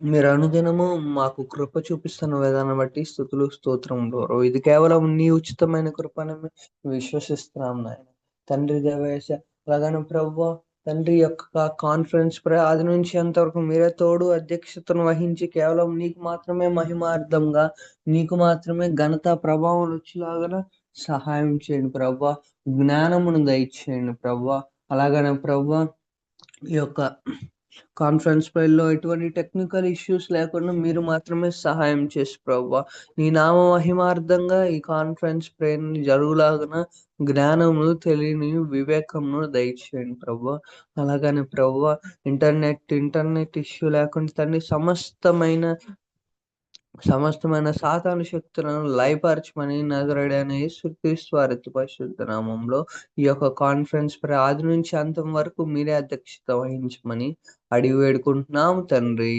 మీరు అనుదినము మాకు కృప చూపిస్తున్న విధానం బట్టి స్తుతులు, స్తోత్రములు. ఇది కేవలం నీ ఉచితమైన కృపని విశ్వసిస్తున్నాం నాయన. తండ్రి దేవేశ అలాగని ప్రభువా, తండ్రి యొక్క కాన్ఫరెన్స్ ఆది నుంచి అంతవరకు మీరే తోడు అధ్యక్షతను వహించి కేవలం నీకు మాత్రమే మహిమార్థంగా, నీకు మాత్రమే ఘనత ప్రభావం వచ్చేలాగా సహాయం చేయండి ప్రభువా. జ్ఞానమును దయచేయండి ప్రభువా. అలాగనే ప్రభువా, ఈ యొక్క కాన్ఫరెన్స్ లో ఎటువంటి టెక్నికల్ ఇష్యూస్ లేకుండా మీరు మాత్రమే సహాయం చేసి ప్రభువా, నీ నామ మహిమార్థంగా ఈ కాన్ఫరెన్స్ ప్రేయర్ని జరుగులాగున జ్ఞానమును తెలియని వివేకమును దయచేయండి ప్రభువా. అలాగని ప్రభువా, ఇంటర్నెట్ ఇష్యూ లేకుండా తండ్రి సమస్తమైన సాతాను శక్తులను లయపరచమని నజరేయుడైన యేసుక్రీస్తు వారి అతి పరిశుద్ధ నామంలో ఈ యొక్క కాన్ఫరెన్స్ ఆది నుంచి అంతం వరకు మీరే అధ్యక్షత వహించమని అడిగి వేడుకుంటున్నాము తండ్రి.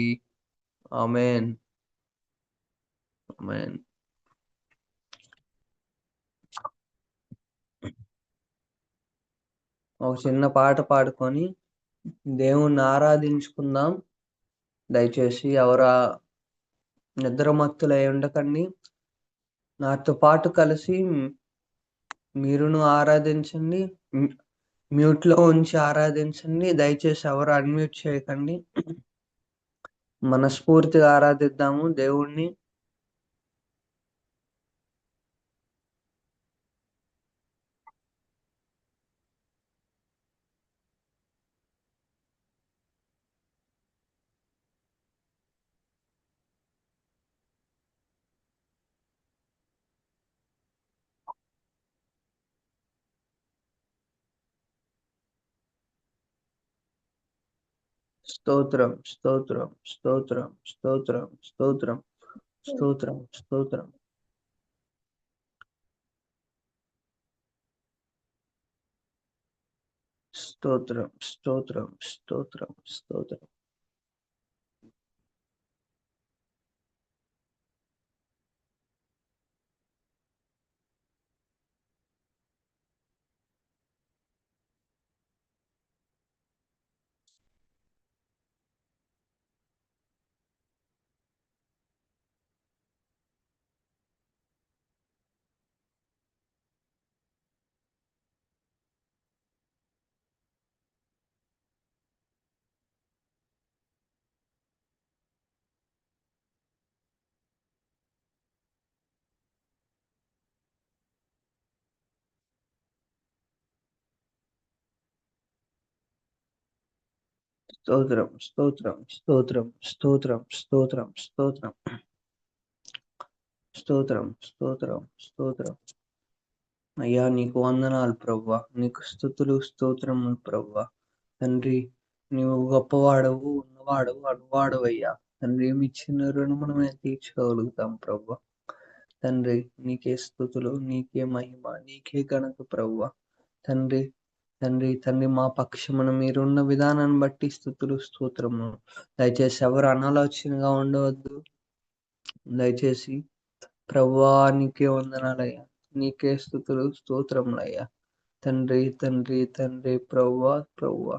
ఆమేన్. ఆమేన్. ఒక చిన్న పాట పాడుకొని దేవుణ్ణి ఆరాధించుకుందాం. దయచేసి ఎవరు నిద్రమత్తులై ఉండకండి. నాతో పాటు కలిసి మీరును ఆరాధించండి. మ్యూట్ లో ఉంచి ఆరాధించండి. దయచేసి ఎవరు అన్మ్యూట్ చేయకండి. మనస్ఫూర్తిగా ఆరాధిద్దాము దేవుణ్ణి. స్తోత్రం, స్తోత్రం, స్తోత్రం, స్తోత్రం, స్తోత్రం, స్తోత్రం, స్తోత్రం. స్తోత్రం, స్తోత్రం, స్తోత్రం, స్తోత్రం. స్తోత్రం, స్తోత్రం, స్తోత్రం, స్తోత్రం, స్తోత్రం, స్తోత్రం, స్తోత్రం, స్తోత్రం, స్తోత్రం. అయ్యా నీకు వందనాలు ప్రభువా, నీకు స్తుతులు స్తోత్రములు ప్రభువా. తండ్రి, నీవు గొప్పవాడవు, ఉన్నవాడవు, అనువాడవు అయ్యా. తండ్రి, మీ చిన్న రుణమును మేము తీర్చగలుగుతాం ప్రభువా. తండ్రి, నీకే స్తుతులు, నీకే మహిమ, నీకే ఘనత ప్రభువా. తండ్రి, తండ్రి, తండ్రి, మా పక్షమున మీరున్న విధానాన్ని బట్టి స్తుతులు స్తోత్రము. దయచేసి ఎవరు అనాలోచనగా ఉండవద్దు. దయచేసి ప్రభువా, నీకే వందనాలయ్యా, నీకే స్తుతులు స్తోత్రములయ్యా. తండ్రి, తండ్రి, తండ్రి, ప్రభువా, ప్రభువా.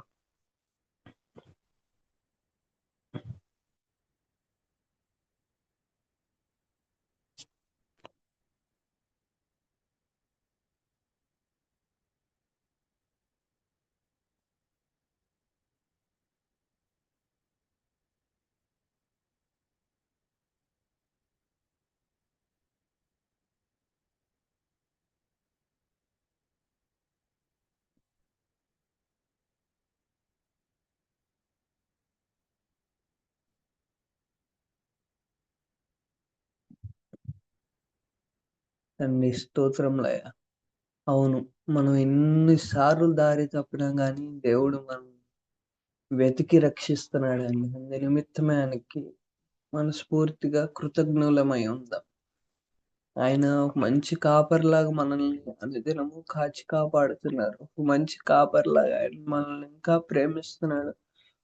తండ్రి, స్తోత్రములయ్యా. అవును, మనం ఎన్నిసార్లు దారి తప్పినా గానీ దేవుడు మనం వెతికి రక్షిస్తున్నాడండి. అందు నిమిత్తమే ఆయనకి మనస్ఫూర్తిగా కృతజ్ఞులమై ఉందాం. ఆయన ఒక మంచి కాపరిలాగా మనల్ని అనుదినము కాచి కాపాడుతున్నారు. ఒక మంచి కాపరిలాగా ఆయన మనల్ని ఇంకా ప్రేమిస్తున్నాడు.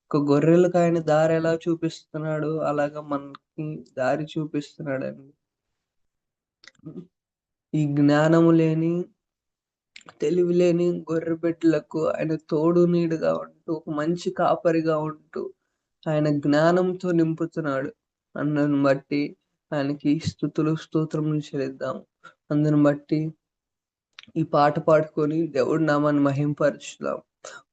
ఒక గొర్రెలకు ఆయన దారి ఎలా చూపిస్తున్నాడు, అలాగా మనకి దారి చూపిస్తున్నాడండి. ఈ జ్ఞానము లేని, తెలివి లేని గొర్రె బిడ్డలకు ఆయన తోడు నీడుగా ఉంటూ, ఒక మంచి కాపరిగా ఉంటూ, ఆయన జ్ఞానంతో నింపుతున్నాడు. అందుని బట్టి ఆయనకి స్తుతులు, స్తోత్రములు చెల్లిద్దాం. అందుని బట్టి ఈ పాట పాడుకొని దేవుడి నామాన్ని మహింపరుచుదాం.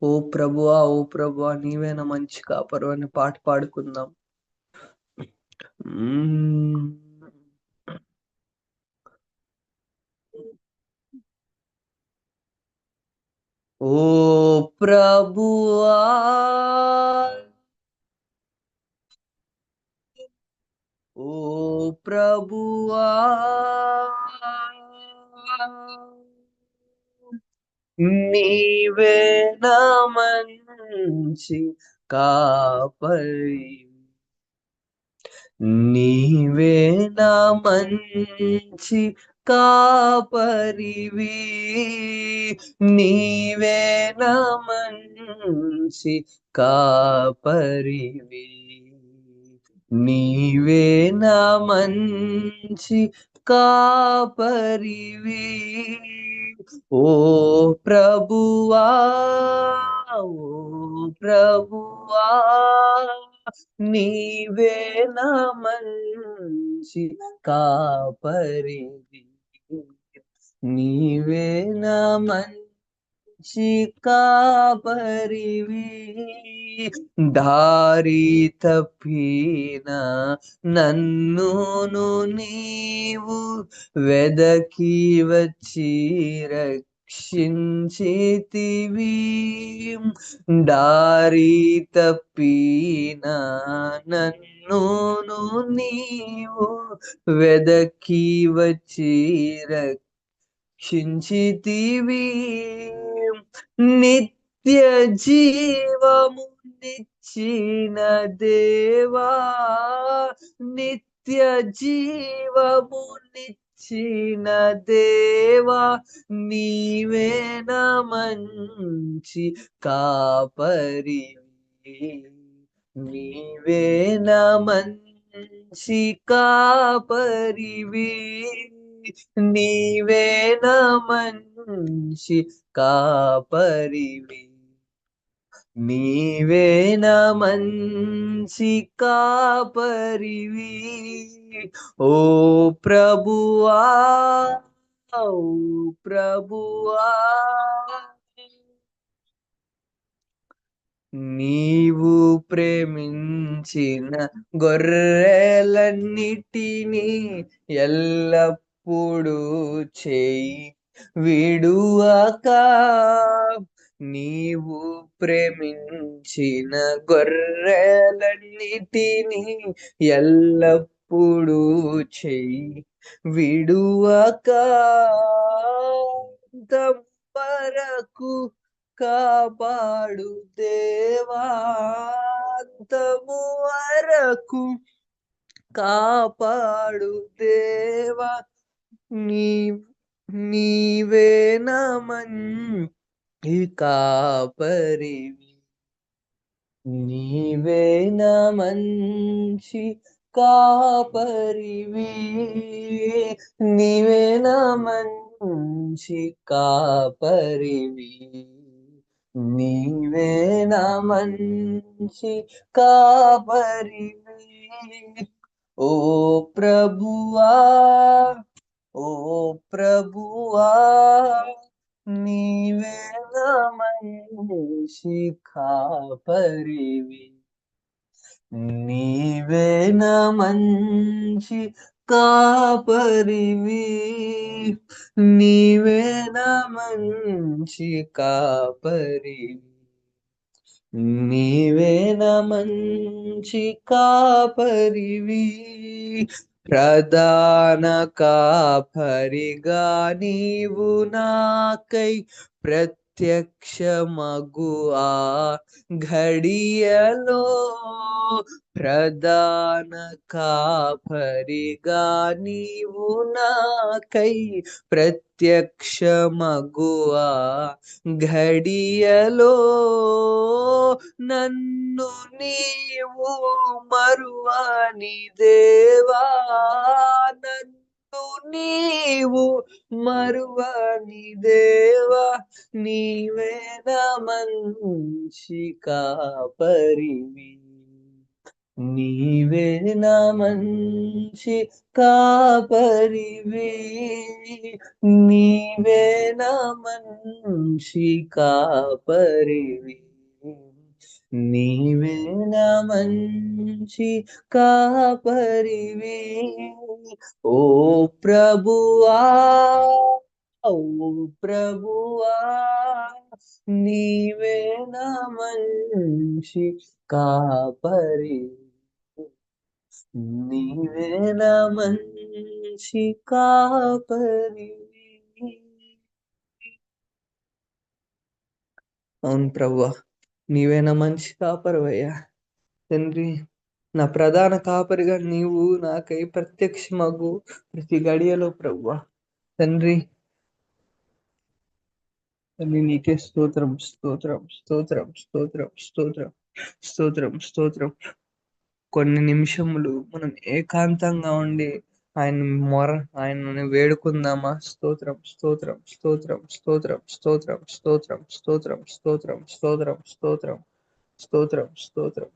ఓ ప్రభువా, ఓ ప్రభువా నీవే నా మంచి కాపరు అనే పాట పాడుకుందాం. హ్మ్. ఓ ప్రభువా ఓ ప్రభువా నీవే నా మంచి కాపరి నీవే నా మంచి కాపరివి నీవే నా మంచి కాపరివి నీవే నా మంచి కాపరివి ఓ ప్రభువా ఓ ప్రభువా నీవే నా మంచి కాపరివి నీవే నా మంచి కాపరివి దారి తప్పిన నన్నును నీవు వెదకి వచ్చి రక్షించితివి దారి తప్పిన నన్నును నీవు వెదకి వచ్చి రక్షించితివి నిత్య జీవము నిచ్చిన దేవా నిత్య జీవము నిచ్చిన దేవా నీవే నా మంచి కాపరివి నీవే నా మంచి కాపరివి నీవే నా మంచి కాపరివి నీవే నా మంచి కాపరివి ఓ ప్రభువా ఓ ప్రభువా నీవు ప్రేమించిన గొర్రెలన్నిటినీ ఎల్లప్పుడూ చేయి విడువక నీవు ప్రేమించిన గొర్రెలన్నిటినీ ఎల్లప్పుడూ చేయి విడువక వరకు కాపాడు దేవాంతము వరకు కాపాడు దేవా నీ నీవే నా మంచి కాపరివి నీవే నా మంచి కాపరివి నీవే నా మంచి కాపరివి నీవే నా మంచి కాపరివి ఓ ప్రభువా ఓ ప్రభువా నీవే నా మంచి కాపరివి నీవే నా మంచి కాపరివి నీవే నా మంచి కాపరివి నీవే నా మంచి కాపరివి ప్రధాన కాపరిగా నీవు నాకై ప్రత్యక్షమగు ఆ ఘడియలో ప్రధాన కాపరిగా నీవు నాకై ప్రత్యక్షమగు ఆ ఘడియలో నన్ను నీవు మరువని దేవా నన్ను నీవు మరువని దేవా నీవే నా మంచి కాపరివి నీవే నా మంచి కాపరివి, నీవే నా మంచి కాపరివి, నీవే నా మంచి కాపరివి, ఓ ప్రభువా, ఓ ప్రభువా, నీవే నా మంచి కాపరి, నీవే నా మంచి కాపరి. అవును ప్రభువా, నీవే నా మంచి కాపరివయ్యా. తండ్రి, నా ప్రధాన కాపరిగా నీవు నాకై ప్రత్యక్షమగు ప్రతి గడియలో ప్రభువా. తండ్రి, తండ్రి నీకే స్తోత్రం, స్తోత్రం, స్తోత్రం, స్తోత్రం, స్తోత్రం, స్తోత్రం, స్తోత్రం. కొన్ని నిమిషములు మనం ఏకాంతంగా ఉండి ఆయనని వేడుకుందామా? స్తోత్రం, స్తోత్రం, స్తోత్రం, స్తోత్రం, స్తోత్రం, స్తోత్రం, స్తోత్రం, స్తోత్రం, స్తోత్రం, స్తోత్రం, స్తోత్రం, స్తోత్రం.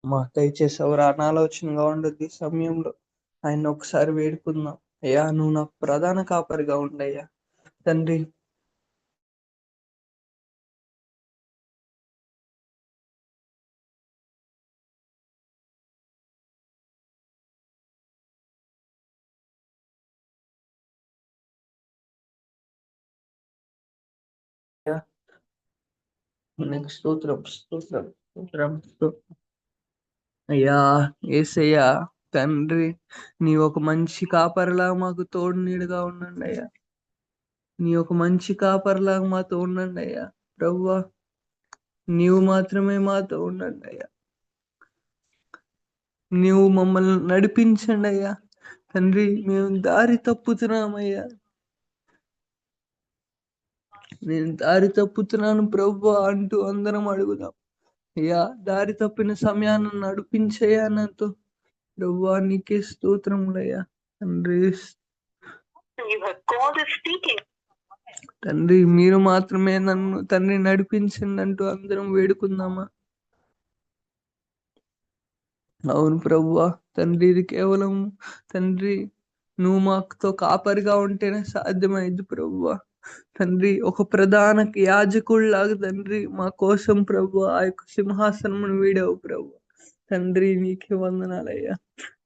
మా దయచేసి ఎవరు అనాలోచనగా ఉండొద్దు ఈ సమయంలో. ఆయన ఒకసారి వేడుకుందాం. అయ్యా, నువ్వు నాకు ప్రధాన కాపరిగా ఉండయ్యా తండ్రి. నీకు స్తోత్రం, స్తోత్రం, స్తోత్రం, స్తోత్రం. అయ్యా యేసయ్యా తండ్రి, నీ ఒక మంచి కాపరిలాగా మాకు తోడు నీడుగా ఉండండి అయ్యా. నీ ఒక మంచి కాపరిలాగా మాతో ఉండండి అయ్యా ప్రభువా. నీవు మాత్రమే మాతో ఉండండి అయ్యా. నీవు మమ్మల్ని నడిపించండి అయ్యా తండ్రి. మేము దారి తప్పుతున్నామయ్యా. నేను దారి తప్పుతున్నాను ప్రభువా అంటూ అందరం అడుగుదాం. అయ్యా, దారి తప్పిన సమయాన్ని నడిపించయ్యా నాతో ప్రభువా. నీకే స్తోత్రములయ్యా తండ్రి. తండ్రి, మీరు మాత్రమే నన్ను తండ్రి నడిపించండి అంటూ అందరం వేడుకుందామా? అవును ప్రభువా తండ్రి, ఇది కేవలం తండ్రి నువ్వు మాతో కాపరిగా ఉంటేనే సాధ్యమైంది ప్రభువా. తండ్రి, ఒక ప్రధాన యాజకుడిలాగా తండ్రి మా కోసం ప్రభువా ఆ యొక్క సింహాసనమును వీడావు ప్రభువా. తండ్రి, నీకే వందనాలయ్యా.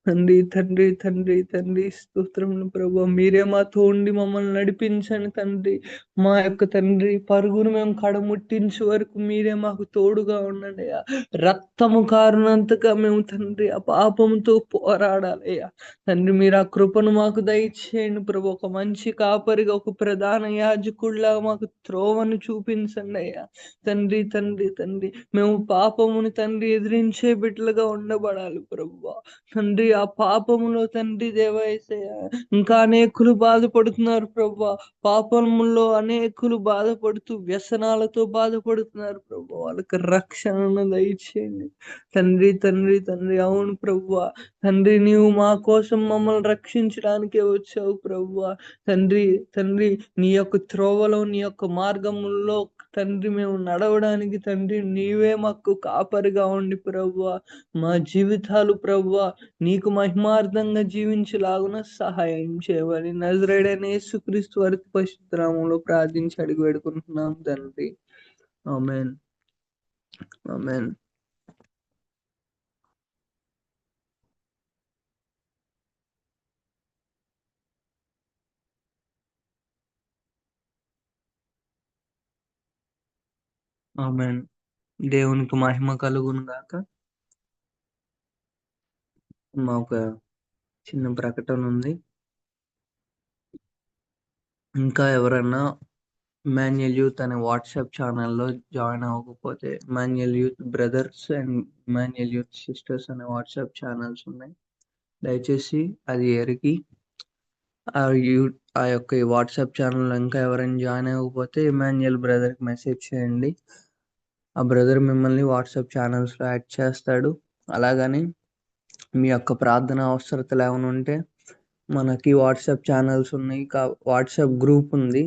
తండ్రి, తండ్రి, తండ్రి, తండ్రి, స్తోత్రములు ప్రభువా. మీరే మాతో ఉండి మమ్మల్ని నడిపించండి తండ్రి. మా యొక్క తండ్రి పరుగును మేము కడముట్టించే వరకు మీరే మాకు తోడుగా ఉండండి అయ్యా. రక్తము కారునంతగా మేము తండ్రి ఆ పాపముతో పోరాడాలయ్యా తండ్రి. మీరు ఆ కృపను మాకు దయచేయండి ప్రభు. ఒక మంచి కాపరిగా, ఒక ప్రధాన యాజకుడిలా మాకు త్రోవను చూపించండి అయ్యా తండ్రి. తండ్రి, తండ్రి, మేము పాపముని తండ్రి ఎదిరించే బిడ్డలుగా ఉండబడాలి ప్రభువా. తండ్రి, ఆ పాపములో తండ్రి దేవాయేసయ్యా ఇంకా అనేకులు బాధపడుతున్నారు ప్రభువా. పాపములో అనేకులు బాధపడుతూ వ్యసనాలతో బాధపడుతున్నారు ప్రభు. వాళ్ళకి రక్షణను దయచేయండి తండ్రి. తండ్రి, తండ్రి, అవును ప్రభువా. తండ్రి, నీవు మా కోసం మమ్మల్ని రక్షించడానికే వచ్చావు ప్రభువా. తండ్రి, తండ్రి, నీ యొక్క త్రోవలో నీ యొక్క మార్గముల్లో తండ్రి మేము నడవడానికి తండ్రి నీవే మాకు కాపరిగా ఉండి ప్రభువా. మా జీవితాలు ప్రభువా నీకు మహిమార్థంగా జీవించలాగున సహాయం చేయమని నజరేయుడైన యేసుక్రీస్తు వారి పరిశుద్ధ నామములో ప్రార్థించి అడిగి వేడుకుంటున్నాం తండ్రి. ఆమేన్, ఆమేన్. ఆమేన్. దేవునికి మహిమ కలుగును గాక. మా ఒక చిన్న ప్రకటన ఉంది. ఇంకా ఎవరన్నా ఇమాన్యుయల్ యూత్ అనే వాట్సాప్ ఛానల్లో జాయిన్ అవ్వకపోతే, Emmanuel youth brothers and Emmanuel youth sisters అనే వాట్సాప్ ఛానల్స్ ఉన్నాయి. దయచేసి అది ఎరిగి ఆ యొక్క ఈ వాట్సాప్ ఛానల్ ఇంకా ఎవరైనా జాయిన్ అవ్వకపోతే ఇమాన్యుయల్ బ్రదర్కి మెసేజ్ చేయండి. ఆ బ్రదర్ మిమ్మల్ని వాట్సాప్ ఛానల్స్లో యాడ్ చేస్తాడు. అలాగని మీ యొక్క ప్రార్థన అవసరతలు ఏమైనా ఉంటే మనకి వాట్సాప్ ఛానల్స్ ఉన్నాయి, వాట్సాప్ గ్రూప్ ఉంది.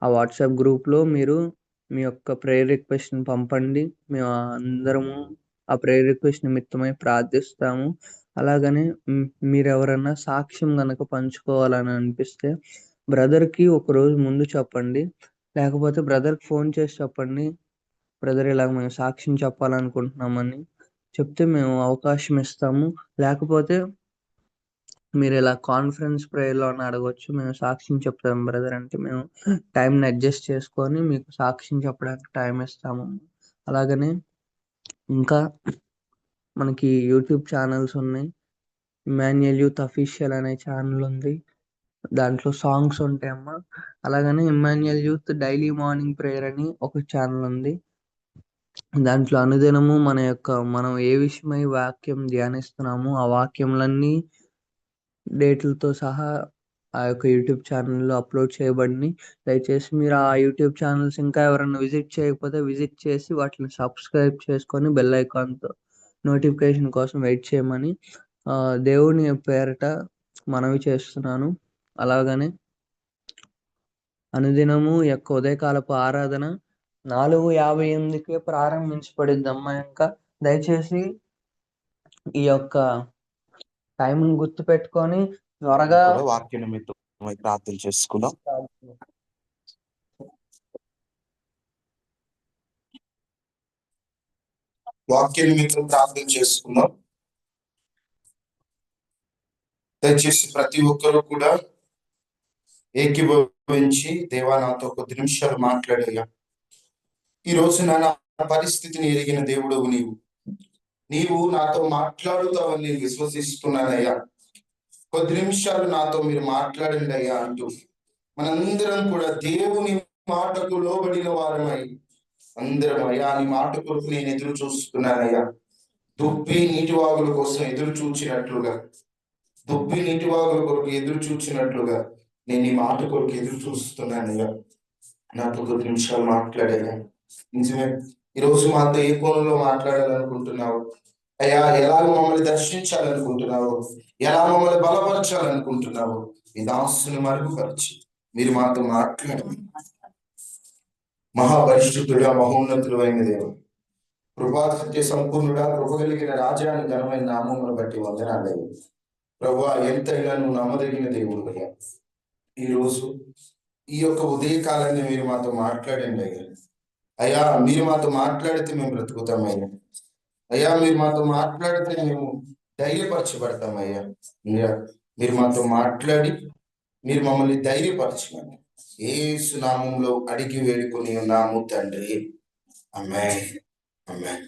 ఆ వాట్సాప్ గ్రూప్లో మీరు మీ యొక్క ప్రేయర్ రిక్వెస్ట్ని పంపండి. మేము అందరము ఆ ప్రేయర్ రిక్వెస్ట్ నిమిత్తమై ప్రార్థిస్తాము. అలాగనే మీరు ఎవరైనా సాక్ష్యం కనుక పంచుకోవాలని అనిపిస్తే బ్రదర్కి ఒకరోజు ముందు చెప్పండి, లేకపోతే బ్రదర్కి ఫోన్ చేసి చెప్పండి, బ్రదర్ ఇలాగ మేము సాక్ష్యం చెప్పాలనుకుంటున్నామని చెప్తే మేము అవకాశం ఇస్తాము. లేకపోతే మీరు ఇలా కాన్ఫరెన్స్ ప్రేయర్లో అడగవచ్చు, మేము సాక్ష్యం చెప్తాం బ్రదర్ అంటే మేము టైంని అడ్జస్ట్ చేసుకొని మీకు సాక్ష్యం చెప్పడానికి టైం ఇస్తాము. అలాగనే ఇంకా మనకి యూట్యూబ్ ఛానల్స్ ఉన్నాయి. ఇమాన్యుయల్ యూత్ అఫీషియల్ అనే ఛానల్ ఉంది, దాంట్లో సాంగ్స్ ఉంటాయమ్మా. అలాగనే Emmanuel youth daily morning prayer అని ఒక ఛానల్ ఉంది. దాంట్లో అనుదినము మనం ఏ విషయమై వాక్యం ధ్యానిస్తున్నామో ఆ వాక్యములన్నీ డేట్లతో సహా ఆ యొక్క యూట్యూబ్ ఛానల్లో అప్లోడ్ చేయబడినాయి. దయచేసి మీరు ఆ యూట్యూబ్ ఛానల్స్ ఇంకా ఎవరైనా విజిట్ చేయకపోతే విజిట్ చేసి వాటిని సబ్స్క్రైబ్ చేసుకొని బెల్ ఐకాన్తో నోటిఫికేషన్ కోసం వెయిట్ చేయమని దేవుని పేరట మనవి చేస్తున్నాను. అలాగనే అనుదినము యొక్క ఉదయకాలపు ఆరాధన 4:58కే ప్రారంభించబడిద్దమ్మా. ఇంకా దయచేసి ఈ యొక్క టైంని గుర్తు పెట్టుకొని త్వరగా వాక్య నిమిత్తమై ప్రార్థన చేసుకుందాం. వాక్య నిమిత్తం ప్రార్థన చేసుకుందాం. దయచేసి ప్రతి ఒక్కరూ కూడా ఏకీభవించి దేవా నాతో కొద్ది నిమిషాలు మాట్లాడయ్యా. ఈ రోజు నా పరిస్థితిని ఎరిగిన దేవుడవు నీవు నాతో మాట్లాడుతావని నేను విశ్వసిస్తున్నానయ్యా. కొద్ది నిమిషాలు నాతో మీరు మాట్లాడండి అయ్యా అంటూ మనందరం కూడా దేవుని మాటకు లోబడిన వారమై అందరం అయ్యా నీ మాట కొరకు నేను ఎదురు చూస్తున్నానయ్యా. దుప్పి నీటి వాగుల కోసం ఎదురు చూచినట్లుగా నేను ఈ మాట కొరకు ఎదురు చూస్తున్నానయ్యా. నాతో కొద్ది నిమిషాలు మాట్లాడయ్యా. నిజమే, ఈరోజు మాతో ఏ కోణంలో మాట్లాడాలనుకుంటున్నావు అయ్యా? ఎలా మమ్మల్ని దర్శించాలనుకుంటున్నావు? ఎలా మమ్మల్ని బలపరచాలనుకుంటున్నావు? ఈ దాసుని మరుగుపరిచి మీరు మాతో మాట్లాడండి. మహాపరిశుద్ధుడా, మహోన్నతుడు అయిన దేవుడు, కృపాసత్య సంపూర్ణుడా, కృపగలిగిన రాజాని ఘనమైన నామమును బట్టి వందనాలయ్యా. ప్రభువా, ఎంతైనా నువ్వు నమ్మదగిన దేవుడు అయ్యా. ఈరోజు ఈ యొక్క ఉదయకాలాన్ని మీరు మాతో మాట్లాడండి అయ్యా. అయ్యా మీరు మాతో మాట్లాడితే మేము బ్రతుకుతామయ్యా. అయ్యా మీరు మాతో మాట్లాడితే మేము ధైర్యపరచబడతామయ్యా. మీరు మాతో మాట్లాడి మీరు మమ్మల్ని ధైర్యపరచమని యేసు నామములో అడిగి వేడుకొని ఉన్నాము తండ్రి, ఆమేన్. ఆమేన్.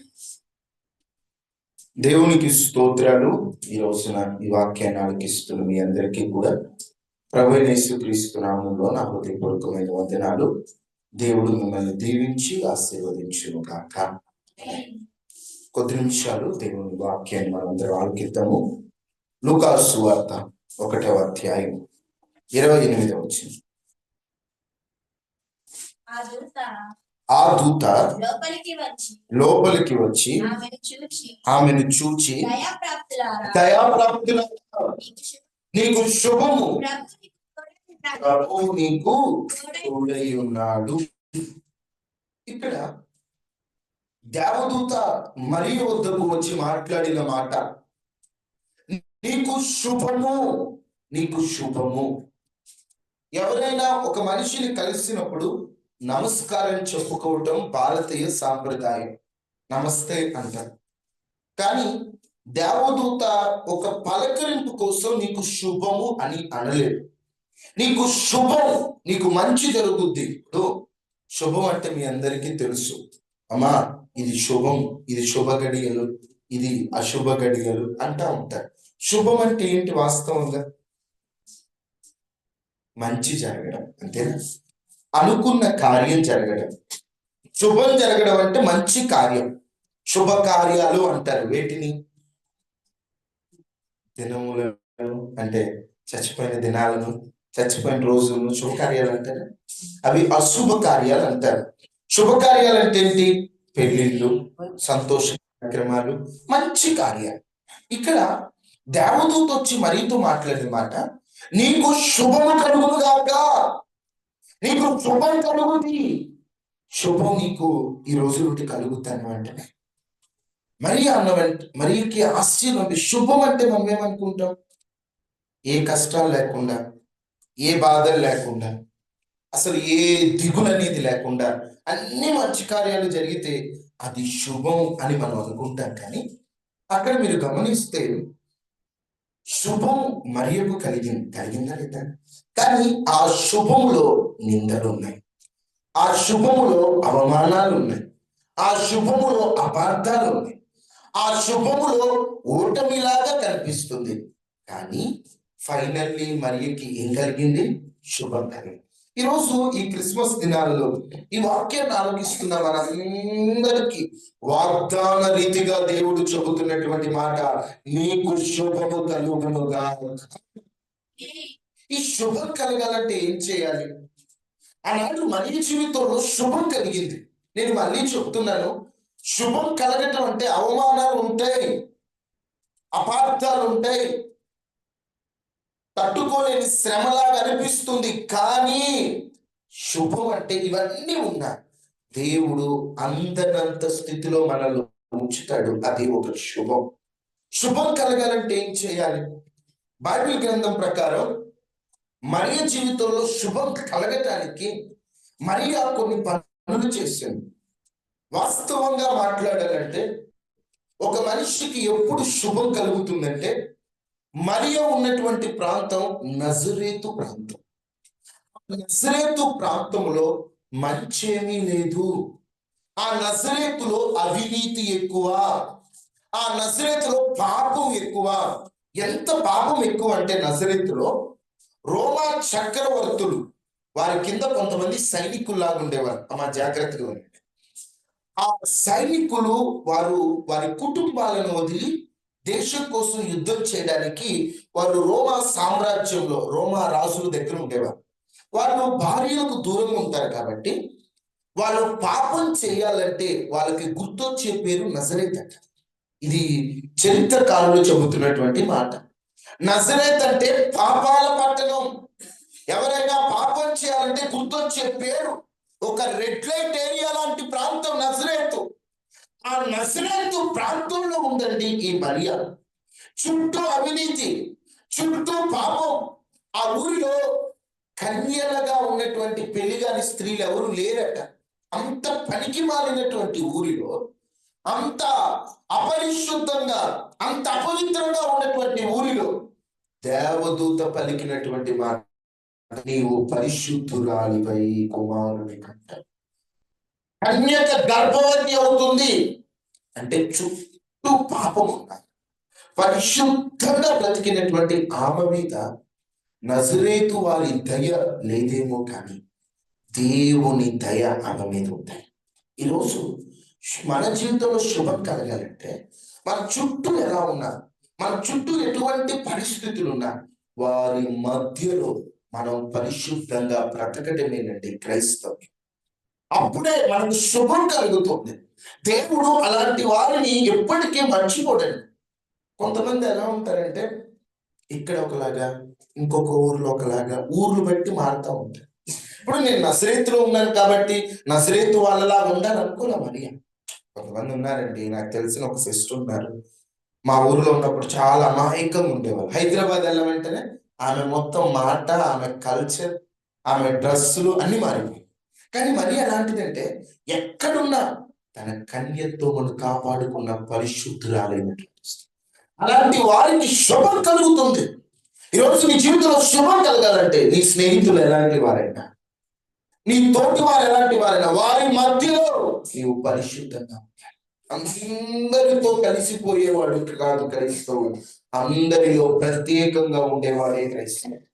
దేవునికి స్తోత్రాలు. ఈ రోజున ఈ వాక్యాన్ని ఆలకిస్తున్న మీ అందరికీ కూడా ప్రభువైన యేసుక్రీస్తు నామములో నా హృదయపూర్వకమైన వందనాలు. దేవుడు మిమ్మల్ని దీవించి ఆశీర్వదించును గాక. కొద్ది నిమిషాలు దేవుని వాక్యాన్ని మనందరం ఆలకిద్దాము. లూకాసు సువార్త 1వ అధ్యాయం 28వ వచనం. ఆ దూత లోపలికి వచ్చి ఆమెను చూచి దయాప్రాప్తులారా నీకు శుభము, ప్రభువు నీకు తోడై ఉన్నాడు. ఇక్కడ దేవదూత మరియ వద్దకు వచ్చి మాట్లాడిన మాట, నీకు శుభము, నీకు శుభము. ఎవరైనా ఒక మనిషిని కలిసినప్పుడు నమస్కారం చెప్పుకోవటం భారతీయ సాంప్రదాయం, నమస్తే అంటారు. కానీ దేవదూత ఒక పలకరింపు కోసం నీకు శుభము అని అనలేదు. నీకు శుభం, నీకు మంచి జరుగుద్ది. శుభం అంటే మీ అందరికీ తెలుసు, అమ్మా ఇది శుభం, ఇది శుభ గడియలు, ఇది అశుభ గడియలు అంటా ఉంటారు. శుభం అంటే ఏంటి? వాస్తవంగా మంచి జరగడం, అంతేనా? అనుకున్న కార్యం జరగడం. శుభం జరగడం అంటే మంచి కార్యం. శుభ కార్యాలు అంటారు వేటిని? దినములను అంటే చచ్చిపోయిన దినాలను, చచ్చిపోయిన రోజులను శుభకార్యాలు అంటారు, అవి అశుభ కార్యాలు అంటారు. శుభకార్యాలు అంటే ఏంటి? పెళ్ళిళ్ళు, సంతోష కార్యక్రమాలు, మంచి కార్యాలు. ఇక్కడ దేవదూత వచ్చి మరీతో మాట్లాడిన మాట, నీకు శుభము కలుగును గాక, నీకు శుభం కలుగుతుంది, శుభం నీకు ఈ రోజు నుండి కలుగుతాను అంటే మరి అన్న మరీకి ఆశ్చర్యం అంటే, శుభం అంటే మనం ఏమనుకుంటాం? ఏ కష్టాలు లేకుండా, ఏ బాధలు లేకుండా, అసలు ఏ దిగులు అనేది లేకుండా అన్ని మంచి కార్యాలు జరిగితే అది శుభం అని మనం అనుకుంటాం. కానీ అక్కడ మీరు గమనిస్తే శుభం మరియకు కలిగిందా లేదా? కానీ ఆ శుభములో నిందలు ఉన్నాయి, ఆ శుభములో అవమానాలు ఉన్నాయి, ఆ శుభములో అపార్థాలు ఉన్నాయి, ఆ శుభములో ఓటమిలాగా కనిపిస్తుంది. కానీ ఫైనల్లీ మరియకి ఏం కలిగింది? శుభం కలిగింది. ఈరోజు ఈ క్రిస్మస్ దినాలలో ఈ వాక్యాన్ని ఆలోచిస్తున్న మనందరికీ వాగ్దాన రీతిగా దేవుడు చెబుతున్నటువంటి మాట, నీకు శుభము కలుగునుగా. ఈ శుభం కలగాలంటే ఏం చేయాలి? ఆనాడు మరియ జీవితంలో శుభం కలిగింది. నేను మళ్ళీ చెప్తున్నాను, శుభం కలగటం అంటే అవమానాలు ఉంటాయి, అపార్థాలు ఉంటాయి, తట్టుకోలేని శ్రమలాగా అనిపిస్తుంది. కానీ శుభం అంటే ఇవన్నీ ఉన్నాయి. దేవుడు అందనంత స్థితిలో మనల్ని ఉంచుతాడు, అది ఒక శుభం. శుభం కలగాలంటే ఏం చేయాలి? బైబిల్ గ్రంథం ప్రకారం మరియ జీవితంలో శుభం కలగటానికి మరియా కొన్ని పనులు చేసింది. వాస్తవంగా మాట్లాడాలంటే ఒక మనిషికి ఎప్పుడు శుభం కలుగుతుందంటే, మరియా ఉన్నటువంటి ప్రాంతం నజరేతు ప్రాంతం. నజరేతు ప్రాంతంలో మంచేమీ లేదు. ఆ నజరేతులో అవినీతి ఎక్కువ, ఆ నజరేతులో పాపం ఎక్కువ. ఎంత పాపం ఎక్కువ అంటే నజరేతులో రోమా చక్రవర్తులు, వారి కింద కొంతమంది సైనికుల్లాగా ఉండేవారు. అమ్మా జాగ్రత్తగా ఉండండి. ఆ సైనికులు వారి కుటుంబాలను వదిలి దేశం కోసం యుద్ధం చేయడానికి వారు రోమా సామ్రాజ్యంలో రోమా రాజుల దగ్గర ఉండేవారు. వాళ్ళు భార్యలకు దూరంగా ఉంటారు కాబట్టి వాళ్ళు పాపం చేయాలంటే వాళ్ళకి గుర్తొచ్చే పేరు నజరేత్ అంట. ఇది చరిత్రకారులు చెబుతున్నటువంటి మాట. నజరేత్ అంటే పాపాల పట్టణం. ఎవరైనా పాపం చేయాలంటే గుర్తొచ్చే పేరు. ఒక రెడ్ లైట్ ఏరియా లాంటి ప్రాంతం నజరేతు. ఆ నజరేతు ప్రాంతంలో ఉందండి ఈ మరియా. చుట్టూ అవినీతి, చుట్టూ పాపం. ఆ ఊరిలో కన్యలుగా ఉన్నటువంటి పెళ్లిగాని స్త్రీలు ఎవరు లేరట. అంత పనికి మాలినటువంటి ఊరిలో, అంత అపరిశుద్ధంగా, అంత అపవిత్రంగా ఉన్నటువంటి ఊరిలో దేవదూత పలికినటువంటి మాట, నీవు పరిశుద్ధురాలివై కుమారుని కంట. కన్యక గర్భవతి అవుతుంది అంటే చుట్టూ పాపం ఉండాలి. పరిశుద్ధంగా బ్రతికినటువంటి ఆమె మీద నజరేతు వారి దయ లేదేమో, కానీ దేవుని దయ ఆమె మీద ఉంటాయి. ఈరోజు మన జీవితంలో శుభం కలగాలంటే మన చుట్టూ ఎలా ఉన్నా, మన చుట్టూ ఎటువంటి పరిస్థితులు ఉన్నా, వారి మధ్యలో మనం పరిశుద్ధంగా బ్రతకటమేనండి క్రైస్తవ్యం. అప్పుడే మనకు శుభం కలుగుతుంది. దేవుడు అలాంటి వారిని ఎప్పటికీ మర్చిపోడండి. కొంతమంది ఎలా ఉంటారంటే ఇక్కడ ఒకలాగా, ఇంకొక ఊర్లో ఒకలాగా, ఊర్లు బట్టి మారుతూ ఉంటారు. ఇప్పుడు నేను నజరేతులో ఉన్నాను కాబట్టి నజరేతు వాళ్ళలా ఉండాలి అనుకోలే మరియా. కొంతమంది ఉన్నారండి, నాకు తెలిసిన ఒక సిస్టర్ ఉన్నారు, మా ఊర్లో ఉన్నప్పుడు చాలా అమాయకంగా ఉండేవాళ్ళు. హైదరాబాద్ వెళ్ళ వెంటనే ఆమె మొత్తం మాట, ఆమె కల్చర్, ఆమె డ్రెస్సులు అన్ని మారిపోయి. కానీ మరి అలాంటిదంటే ఎక్కడున్నా తన కన్యత్వమును కాపాడుకున్న పరిశుద్ధురాలైనటువంటి అలాంటి వారికి శుభం కలుగుతుంది. ఈరోజు నీ జీవితంలో శుభం కలగాలంటే నీ స్నేహితులు ఎలాంటి వారైనా, నీ తోటి వారు ఎలాంటి వారైనా, వారి మధ్యలో నీవు పరిశుద్ధంగా అందరితో కలిసిపోయేవాడు కాదు క్రైస్తవుడు, అందరిలో ప్రత్యేకంగా ఉండేవాడే క్రైస్తవుడు.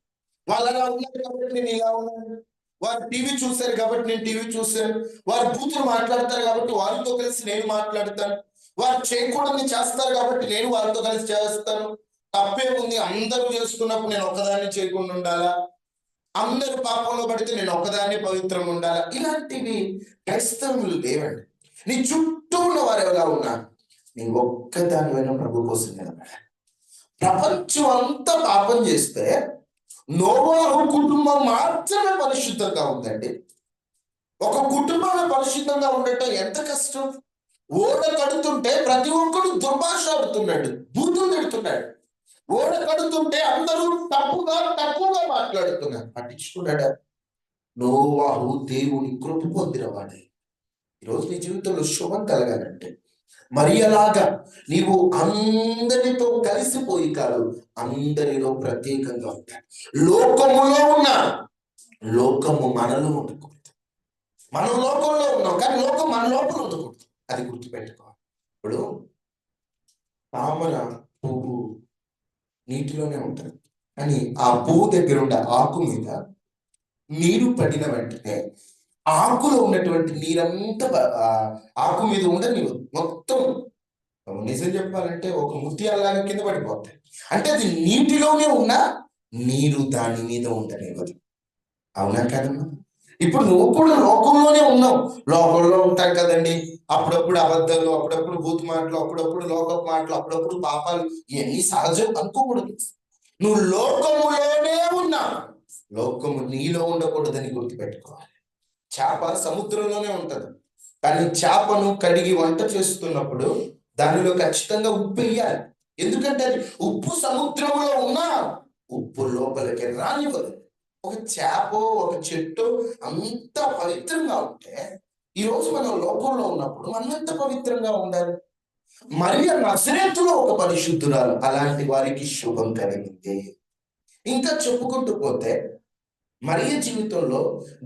వాళ్ళు అలా ఉన్నారు కాబట్టి నేను ఇలా ఉన్నాను, వారు టీవీ చూశారు కాబట్టి నేను టీవీ చూశాను, వారు బూతులు మాట్లాడతారు కాబట్టి వారితో కలిసి నేను మాట్లాడతాను, వారు చేయకూడదని చేస్తారు కాబట్టి నేను వారితో కలిసి చేస్తాను. తప్పే ఉంది, అందరూ చేసుకున్నప్పుడు నేను ఒక్కదాన్ని చేయకుండా ఉండాలా? అందరు పాపంలో పడితే నేను ఒక్కదాన్ని పవిత్రంగా ఉండాలా, ఇలాంటివి క్రైస్తవులు లేవండి. నీ చుట్టూ ఉన్న వారు ఎలా ఉన్నారు, నీ ఒక్కదానివైనా ప్రభు కోసం నిలబడాలి. ప్రపంచం అంతా పాపం చేస్తే నోవాహు కుటుంబం మాత్రమే పరిశుద్ధంగా ఉందండి. ఒక కుటుంబమే పరిశుద్ధంగా ఉండటం ఎంత కష్టం. ఓడ కడుతుంటే ప్రతి ఒక్కడు దుర్భాష ఆడుతున్నాడు, బూతులు తిడుతున్నాడు. ఓడ కడుతుంటే అందరూ తక్కువగా మాట్లాడుతున్నారు. పట్టించుకున్నాడా? నోవాహు దేవుని కృప పొందినవాడే. ఈరోజు నీ జీవితంలో శుభం కలగాలంటే మరియలాగా నీవు అందరితో కలిసిపోయి కాదు, అందరిలో ప్రత్యేకంగా ఉంటాడు. లోకములో ఉన్నా లోకము మనలో ఉండకూడదు. మనం లోకంలో ఉన్నాం కానీ లోకం మన లోపల ఉండకూడదు. అది గుర్తుపెట్టుకోవాలి. ఇప్పుడు తామర పువ్వు నీటిలోనే ఉంటుంది, కానీ ఆ పువ్వు దగ్గర ఉండే ఆకు మీద నీరు పడిన వెంటనే ఆకులో ఉన్నటువంటి నీరంతా ఆకు మీద ఉండని మొత్తం, నిజం చెప్పాలంటే ఒక ముత్యాలాగా కింద పడిపోతాయి. అంటే అది నీటిలోనే ఉన్న నీరు దాని మీద ఉండనివ్వదు. అవునా కదమ్మా? ఇప్పుడు నువ్వు కూడా లోకంలోనే ఉన్నావు. లోకంలో ఉంటాం కదండి, అప్పుడప్పుడు అబద్ధాలు, అప్పుడప్పుడు బూత్ మాటలు, అప్పుడప్పుడు లోకపు మాటలు, అప్పుడప్పుడు పాపాలు, ఇవన్నీ సహజం అనుకోకూడదు. నువ్వు లోకములోనే ఉన్నావు, లోకము నీలో ఉండకూడదని గుర్తుపెట్టుకోవాలి. చేప సముద్రంలోనే ఉంటది, కానీ చేపను కడిగి వంట చేస్తున్నప్పుడు దానిలో ఖచ్చితంగా ఉప్పు వేయాలి. ఎందుకంటే అది ఉప్పు సముద్రంలో ఉన్నా ఉప్పు లోపలికి రానివ్వదు. ఒక చేప, ఒక చెట్టు అంత పవిత్రంగా ఉంటే, ఈరోజు మనం లోకంలో ఉన్నప్పుడు మనం ఎంత పవిత్రంగా ఉండాలి. మరియ నజరేతులో ఒక పరిశుద్ధురాలు, అలాంటి వారికి శుభం కలిగింది. ఇంకా చెప్పుకుంటూ పోతే మరియ జీవితంలో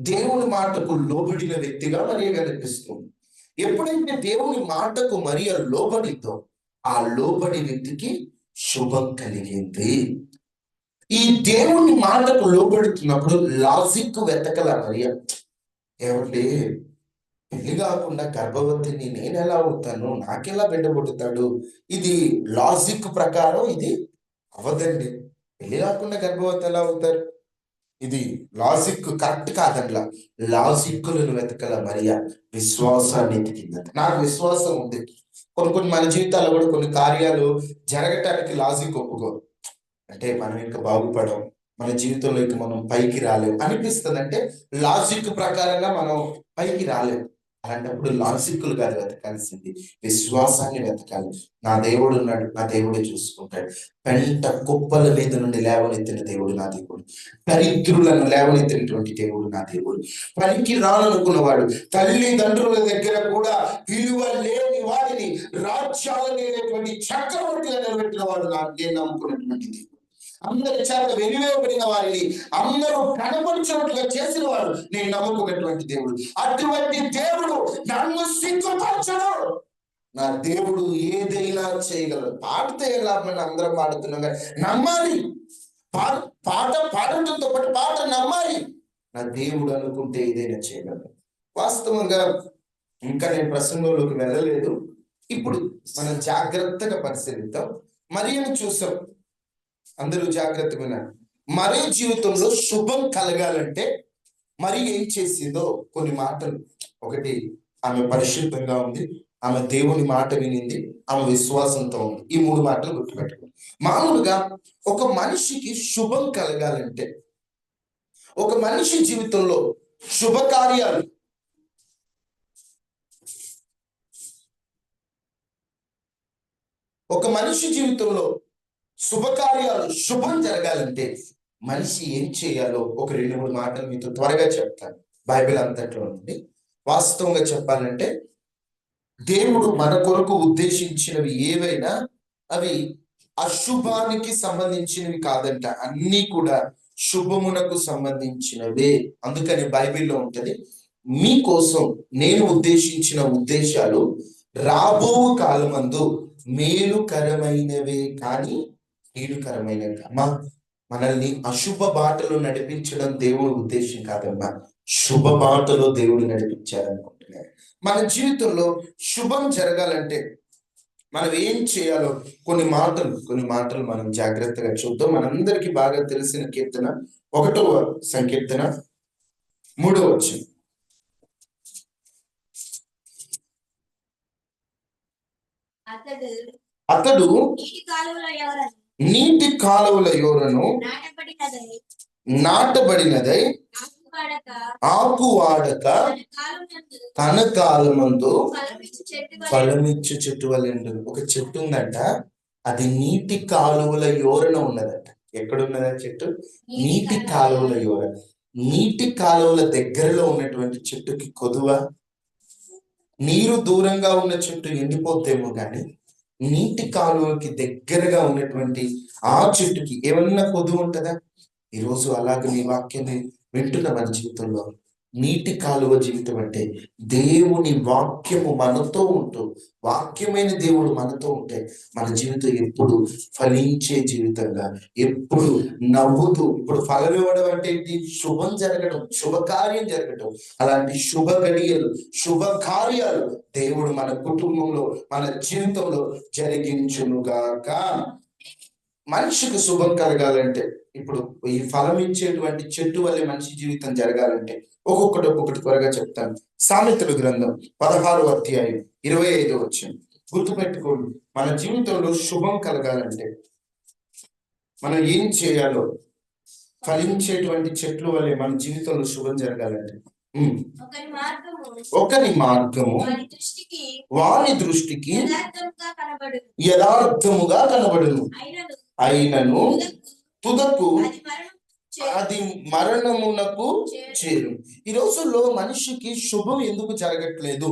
దేవుని మాటకు లోబడిన వ్యక్తిగా మరియ కనిపిస్తుంది. ఎప్పుడైతే దేవుని మాటకు మరియ లోబడితో ఆ లోబడి వ్యక్తికి శుభం కలిగింది. ఈ దేవుని మాటకు లోబడుతున్నప్పుడు లాజిక్ వెతకల మరియ. ఏమంటే పెళ్లి కాకుండా గర్భవతిని నేను ఎలా అవుతాను, నాకెలా బిడ్డ పుడతాడు, ఇది లాజిక్ ప్రకారం ఇది అవదండి. పెళ్లి కాకుండా గర్భవతి ఎలా అవుతారు, ఇది లాజిక్ కరెక్ట్ కాదట్లా. లాజిక్లను వెతకల మరియా విశ్వాసాన్ని ఎతికిందంట. నాకు విశ్వాసం ఉంది. కొన్ని మన జీవితాల్లో కూడా కొన్ని కార్యాలు జరగటానికి లాజిక్ ఒప్పుకోరు. అంటే మనం ఇంకా బాగుపడం, మన జీవితంలో ఇంకా మనం పైకి రాలేము అనిపిస్తుంది. అంటే లాజిక్ ప్రకారంగా మనం పైకి రాలేము. అలాంటప్పుడు లాజిక్లు కాదు వెతకాల్సింది, విశ్వాసాన్ని వెతకాలి. నా దేవుడు ఉన్నాడు, నా దేవుడే చూసుకుంటాడు. పెంట కుప్పల మీద నుండి లేవనెత్తిన దేవుడు నా దేవుడు, దరిద్రులను లేవనెత్తినటువంటి దేవుడు నా దేవుడు, పనికి రాననుకున్నవాడు, తల్లిదండ్రుల దగ్గర కూడా విలువ లేని వాడిని రాజ్యాలనేటువంటి చక్రవర్తిగా నిలబెట్టిన వాడు నేను నమ్ముకున్నటువంటి దేవుడు. అందరి చేత వెలివేయబడిన వారిని అందరూ కనపరిచినట్లుగా చేసిన వాడు నేను నమ్ముకున్నటువంటి దేవుడు. అటువంటి దేవుడు నన్ను సిగ్గుపరచడు. నా దేవుడు ఏదైనా చేయగలడు. పాడితే లాభమని అందరం పాడుతున్నాం కానీ నమ్మాలి. పాట పాడటంతో పాటు పాట నమ్మాలి. నా దేవుడు అనుకుంటే ఏదైనా చేయగలడు. వాస్తవంగా ఇంకా నేను ప్రసంగంలోకి వెళ్ళలేదు. ఇప్పుడు మనం జాగ్రత్తగా పరిశీలిద్దాం. మరియను చూసాం, అందరూ జాగ్రత్తగా ఉన్నారు. మరి జీవితంలో శుభం కలగాలంటే మరి ఏం చేసిందో కొన్ని మాటలు. ఒకటి, ఆమె పరిశుద్ధంగా ఉంది, ఆమె దేవుని మాట వినింది, ఆమె విశ్వాసంతో ఉంది. ఈ 3 మాటలు గుర్తుపెట్టుకోండి. మామూలుగా ఒక మనిషికి శుభం కలగాలంటే, ఒక మనిషి జీవితంలో శుభకార్యాలు, ఒక మనిషి జీవితంలో శుభకార్యాలు శుభం జరగాలంటే మనిషి ఏం చేయాలో ఒక 2-3 మాటలు మీతో త్వరగా చెప్తాను. బైబిల్ అంతట్లో ఉంది. వాస్తవంగా చెప్పాలంటే దేవుడు మన కొరకు ఉద్దేశించినవి ఏవైనా అవి అశుభానికి సంబంధించినవి కాదంట, అన్నీ కూడా శుభమునకు సంబంధించినవే. అందుకని బైబిల్లో ఉంటది, మీకోసం నేను ఉద్దేశించిన ఉద్దేశాలు రాబో కాలమందు మేలుకరమైనవే కానీ కీడుకరమైనవి. మనల్ని అశుభ బాటలో నడిపించడం దేవుడి ఉద్దేశం కాదమ్మా, శుభ బాటలో దేవుడు నడిపించాలనుకుంటున్నాడు. మన జీవితంలో శుభం జరగాలంటే మనం ఏం చేయాలో కొన్ని మాటలు మనం జాగ్రత్తగా చూద్దాం. మనందరికీ బాగా తెలిసిన కీర్తన ఒకటవ సంకీర్తన 3వ వచనం. అతడు నీటి కాలువల యోరను నాటబడినదై ఆకు వాడక తన కాలమందు ఫలమిచ్చు చెట్టు వలె ఉండదు. ఒక చెట్టు ఉందంట, అది నీటి కాలువల యోరన ఉన్నదంట. ఎక్కడున్నదా చెట్టు? నీటి కాలువల యోరన. నీటి కాలువల దగ్గరలో ఉన్నటువంటి చెట్టుకి కొదువ. నీరు దూరంగా ఉన్న చెట్టు ఎండిపోతేమో కానీ నీటి కాలువకి దగ్గరగా ఉన్నటువంటి ఆ చెట్టుకి ఏమన్నా కొదువు ఉంటుందా? ఈరోజు అలాగే నీ వాక్యాన్ని వింటున్న మన జీవితంలో నీటి కాలువ జీవితం అంటే దేవుని వాక్యము మనతో ఉంటూ, వాక్యమైన దేవుడు మనతో ఉంటే మన జీవితం ఎప్పుడు ఫలించే జీవితంగా, ఎప్పుడు నవ్వుతూ. ఇప్పుడు ఫలం ఇవ్వడం అంటే ఏంటి? శుభం జరగడం, శుభకార్యం జరగడం. అలాంటి శుభ గడియలు, శుభ కార్యాలు దేవుడు మన కుటుంబంలో, మన జీవితంలో జరిగించునుగాక. మనిషికి శుభం కలగాలంటే, ఇప్పుడు ఈ ఫలం ఇచ్చేటువంటి చెట్టు వల్లే మనిషి జీవితం జరగాలంటే ఒక్కొక్కటి త్వరగా చెప్తాను. సామెతల గ్రంథం 16వ అధ్యాయం 25వ వచనం. గుర్తుపెట్టుకోండి, మన జీవితంలో శుభం కలగాలంటే మనం ఏం చేయాలో, ఫలించేటువంటి చెట్లు వల్లే మన జీవితంలో శుభం జరగాలంటే ఒకరి మార్గము వాని దృష్టికి యథార్థముగా కనబడును, అయినను తుదకు అది మరణమునకు చేరు. ఈ రోజుల్లో మనిషికి శుభం ఎందుకు జరగట్లేదు?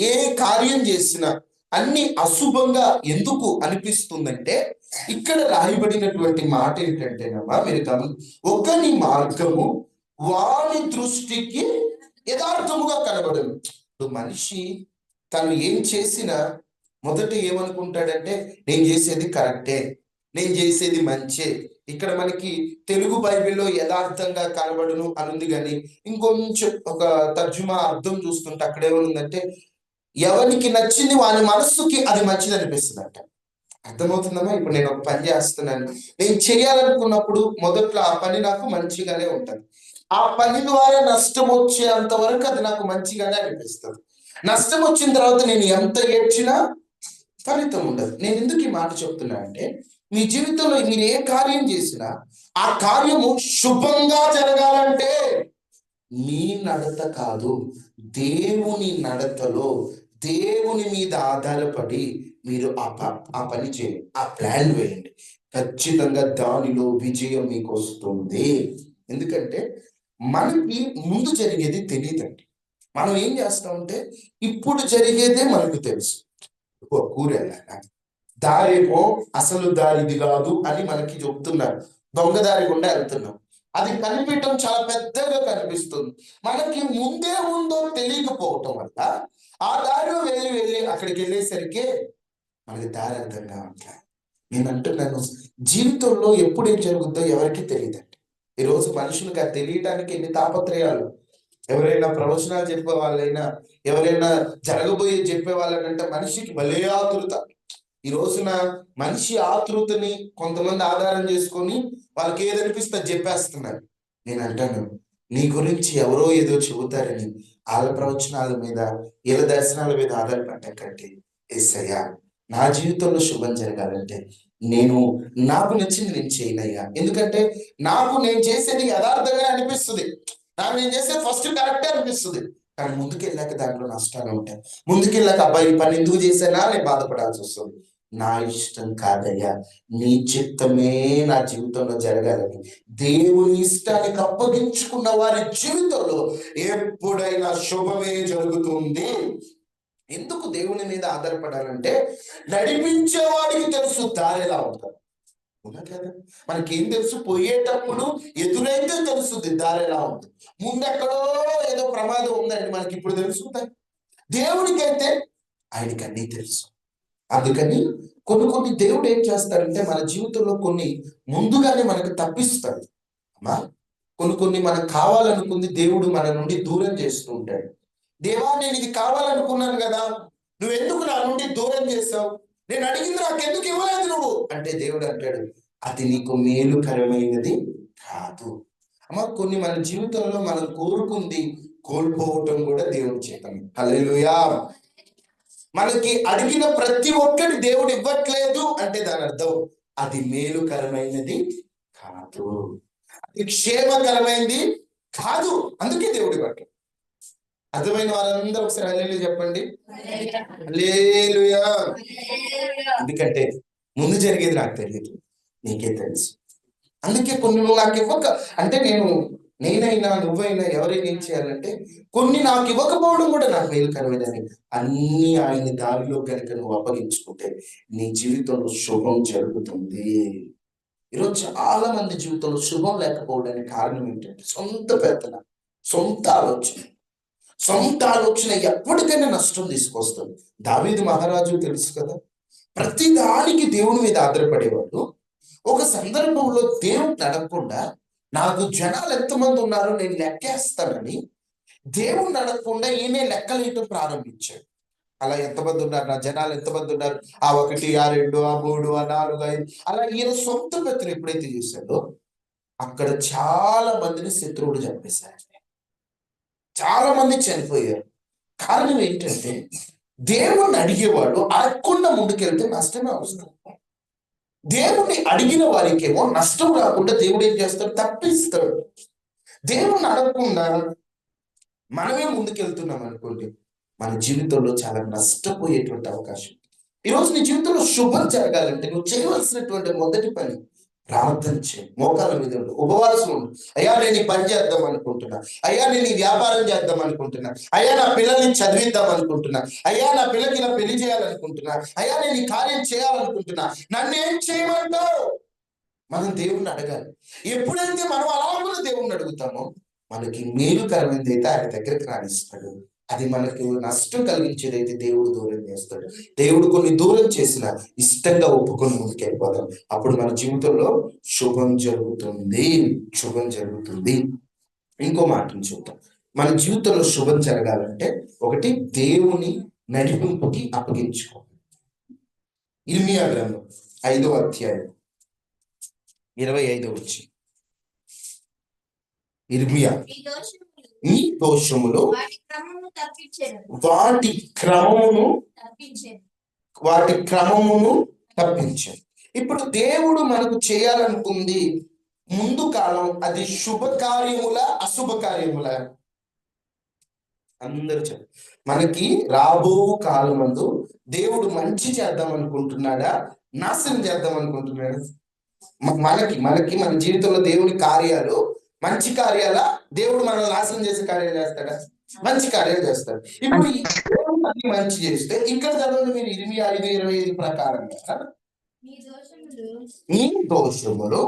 ఏ కార్యం చేసినా అన్ని అశుభంగా ఎందుకు అనిపిస్తుందంటే, ఇక్కడ రాయబడినటువంటి మాట ఏంటంటేనమ్మా, మీరు ఒకని మార్గము వాని దృష్టికి యథార్థముగా కనబడను. మనిషి తను ఏం చేసినా మొదట ఏమనుకుంటాడంటే, నేను చేసేది కరెక్టే, నేను చేసేది మంచే. ఇక్కడ మనకి తెలుగు బైబిల్లో యథార్థంగా కనబడును అనుంది, కానీ ఇంకొంచెం ఒక తర్జుమా అర్థం చూస్తుంటే అక్కడ ఏమనుందంటే, ఎవరికి నచ్చింది వాని మనస్సుకి అది మంచిది అనిపిస్తుంది అంట. అర్థమవుతుందమ్మా? ఇప్పుడు నేను ఒక పని చేస్తున్నాను, నేను చేయాలనుకున్నప్పుడు మొదట్లో ఆ పని నాకు మంచిగానే ఉంటుంది. ఆ పని ద్వారా నష్టం వచ్చేంత వరకు అది నాకు మంచిగానే అనిపిస్తుంది. నష్టం వచ్చిన తర్వాత నేను ఎంత ఏడ్చినా ఫలితం ఉండదు. నేను ఎందుకు ఈ మాట చెప్తున్నా అంటే, మీ జీవితంలో మీరు ఏ కార్యం చేసినా ఆ కార్యము శుభంగా జరగాలంటే మీ నడత కాదు, దేవుని నడతలో, దేవుని మీద ఆధారపడి మీరు ఆ పని చేయండి, ఆ ప్లాన్ వేయండి. ఖచ్చితంగా దానిలో విజయం మీకు వస్తుంది. ఎందుకంటే మనకి ముందు జరిగేది తెలియదండి. మనం ఏం చేస్తామంటే, ఇప్పుడు జరిగేదే మనకు తెలుసు. కూర దారేమో అసలు దారిది కాదు అని మనకి చెప్తున్నారు, దొంగ దారి గుండా వెళ్తున్నాం. అది కనిపించడం చాలా పెద్దగా కనిపిస్తుంది. మనకి ముందే ఉందో తెలియకపోవటం వల్ల ఆ దారిలో వెళ్ళి అక్కడికి వెళ్ళేసరికి మనకి దారి అర్థంగా ఉంటాయి. నేను అంటున్నాను, జీవితంలో ఎప్పుడు ఏం జరుగుతుందో ఎవరికి తెలియదండి. ఈరోజు మనుషులకు అది తెలియటానికి ఎన్ని తాపత్రయాలు. ఎవరైనా ప్రవచనాలు చెప్పే వాళ్ళైనా, ఎవరైనా జరగబోయే చెప్పే వాళ్ళనంటే మనిషికి భలే ఆతృత. ఈ రోజున మనిషి ఆతృతని కొంతమంది ఆధారం చేసుకొని వాళ్ళకి ఏదనిపిస్తే చెప్పేస్తున్నారు. నేను అంటాను, నీ గురించి ఎవరో ఏదో చెబుతారని వాళ్ళ ప్రవచనాల మీద, వీళ్ళ దర్శనాల మీద ఆధారపడ్డం కంటే, యేసయ్యా నా జీవితంలో శుభం జరగాలంటే నాకు నచ్చింది నేను చేయనయ్యా. ఎందుకంటే నాకు నేను చేసేది యథార్థంగా అనిపిస్తుంది, నాకు నేను చేసేది ఫస్ట్ కరెక్టే అనిపిస్తుంది. కానీ ముందుకెళ్ళాక దాంట్లో నష్టాలు ఉంటాయి. ముందుకెళ్ళాక అబ్బాయి పని ఎందుకు చేశానా నేను బాధపడాల్సి వస్తుంది. నా ఇష్టం కాదయ్యా, నీ చిత్తమే నా జీవితంలో జరగాలని దేవుని ఇష్టానికి అప్పగించుకున్న వారి జీవితంలో ఎప్పుడైనా శుభమే జరుగుతుంది. ఎందుకు దేవుని మీద ఆధారపడాలంటే, నడిపించేవాడికి తెలుసు దారి ఎలా ఉంటుంది. కదా, మనకేం తెలుసు? పోయేటప్పుడు ఎదురైతే తెలుస్తుంది దారి ఎలా ఉంటుంది. ముందెక్కడో ఏదో ప్రమాదం ఉందండి, మనకి ఇప్పుడు తెలుస్తుంది. దేవుడికైతే ఆయనకి అన్నీ తెలుసు. అందుకని కొన్ని దేవుడు ఏం చేస్తాడంటే, మన జీవితంలో కొన్ని ముందుగానే మనకు తప్పిస్తాడు అమ్మా. కొన్ని మనకు కావాలనుకుంది దేవుడు మన నుండి దూరం చేస్తూ ఉంటాడు. దేవా, నేను ఇది కావాలనుకున్నాను కదా, నువ్వెందుకు నా నుండి దూరం చేసావు? నేను అడిగింది నాకెందుకు ఇవ్వలేదు నువ్వు అంటే, దేవుడు అంటాడు, అది నీకు మేలుకరమైనది కాదు. అమ్మ, కొన్ని మన జీవితంలో మనం కోరుకుంది కోల్పోవటం కూడా దేవుడి చేతం. హల్లెలూయా. మనకి అడిగిన ప్రతి ఒక్కటి దేవుడు ఇవ్వట్లేదు అంటే దాని అర్థం అది మేలుకరమైనది కాదు, అది క్షేమకరమైనది కాదు. అందుకే దేవుడి ఇవ్వట్లేదు. అర్థమైన వారందరూ ఒకసారి హల్లెలూయా చెప్పండి. హల్లెలూయా. ఎందుకంటే ముందు జరిగేది నాకు తెలియదు, నీకే తెలుసు. అందుకే కొన్ని నువ్వు నాకు ఇవ్వక అంటే నేనైనా నువ్వైనా ఎవరైనా ఏం చేయాలంటే కొన్ని నాకు ఇవ్వకపోవడం కూడా నాకు మేలుకరమైనది. అన్ని ఆయన దారిలో కనుక నువ్వు అప్పగించుకుంటే నీ జీవితంలో శుభం జరుగుతుంది. ఈరోజు చాలా మంది జీవితంలో శుభం లేకపోవడానికి కారణం ఏంటంటే సొంత పెత్తన, సొంత ఆలోచన ఎప్పటికైనా నష్టం తీసుకొస్తుంది. దావీదు మహారాజు తెలుసు కదా, ప్రతి దానికి దేవుని మీద ఆధారపడేవాడు. ఒక సందర్భంలో దేవుడు అడగకుండా నాకు జనాలు ఎంతమంది ఉన్నారో నేను లెక్కేస్తానని దేవుణ్ణి అడగకుండా ఈయనే లెక్కలేయటం ప్రారంభించాడు. అలా ఎంతమంది ఉన్నారు, నా జనాలు ఎంతమంది ఉన్నారు, ఆ 1, ఆ 2, ఆ 3, ఆ 4, 5 అలా ఈయన సొంత పెత్తనం ఎప్పుడైతే చేశాడో అక్కడ చాలా మందిని శత్రువులు చంపేశారు, చాలా మంది చనిపోయారు. కారణం ఏంటంటే దేవుణ్ణి అడిగేవాడు అడగకుండా ముందుకెళ్తే నష్టమే అవసరం. దేవుణ్ణి అడిగిన వారికేమో నష్టం రాకుండా దేవుడు ఏం చేస్తాడు, తప్పిస్తాడు. దేవుణ్ణి అడగకుండా మనమే ముందుకెళ్తున్నాం అనుకోండి, మన జీవితంలో చాలా నష్టపోయేటువంటి అవకాశం. ఈరోజు నీ జీవితంలో శుభం జరగాలంటే నువ్వు చేయవలసినటువంటి మొదటి పని ప్రార్థన చేయి, మోకాళ్ళ మీద ఉండు, ఉపవాసం ఉండు. అయ్యా నేను ఈ పని చేద్దాం అనుకుంటున్నా, అయ్యా నేను ఈ వ్యాపారం చేద్దాం అనుకుంటున్నా, అయ్యా నా పిల్లల్ని చదివిద్దాం అనుకుంటున్నా, అయ్యా నా పిల్లకి ఇలా పెళ్లి చేయాలనుకుంటున్నా, అయ్యా నేను ఈ కార్యం చేయాలనుకుంటున్నా, నన్ను ఏం చేయమంటావు? మనం దేవుణ్ణి అడగాలి. ఎప్పుడైతే మనం అలాగే దేవుణ్ణి అడుగుతామో మనకి మేలుకరమైనది అయితే ఆయన దగ్గరికి రాణిస్తాడు. అది మనకు నష్టం కలిగించేదైతే దేవుడు దూరం చేస్తాడు. దేవుడు కొన్ని దూరం చేసిన ఇష్టంగా ఒప్పుకొని ముందుకెళ్ళిపోతాం. అప్పుడు మన జీవితంలో శుభం జరుగుతుంది. ఇంకో మాటను చూద్దాం. మన జీవితంలో శుభం జరగాలంటే ఒకటి, దేవుని నడిపింపుకి అప్పగించుకోవాలి. ఇర్మియా గ్రంథం 5వ అధ్యాయం 25వ వచనం. ఇర్మియా, ఈ దోషములు వాటి క్రమమును తప్పించారు. ఇప్పుడు దేవుడు మనకు చేయాలనుకుంది ముందు కాలం అది శుభకార్యముల అశుభకార్యముల? అందరూ చెప్పు. మనకి రాబో కాలమందు దేవుడు మంచి చేద్దాం అనుకుంటున్నాడా, నాశనం చేద్దాం అనుకుంటున్నాడా? మనకి మన జీవితంలో దేవుని కార్యాలు మంచి కార్యాలా, దేవుడు మనల్ని నాశనం చేసే కార్యాలు చేస్తాడా? మంచి కార్యాలు చేస్తాడు. ఇప్పుడు మంచి చేస్తే ఇక్కడ చదవండి మీరు, ఇర్మియా 5:25 ప్రకారంగా ఈ దోషములు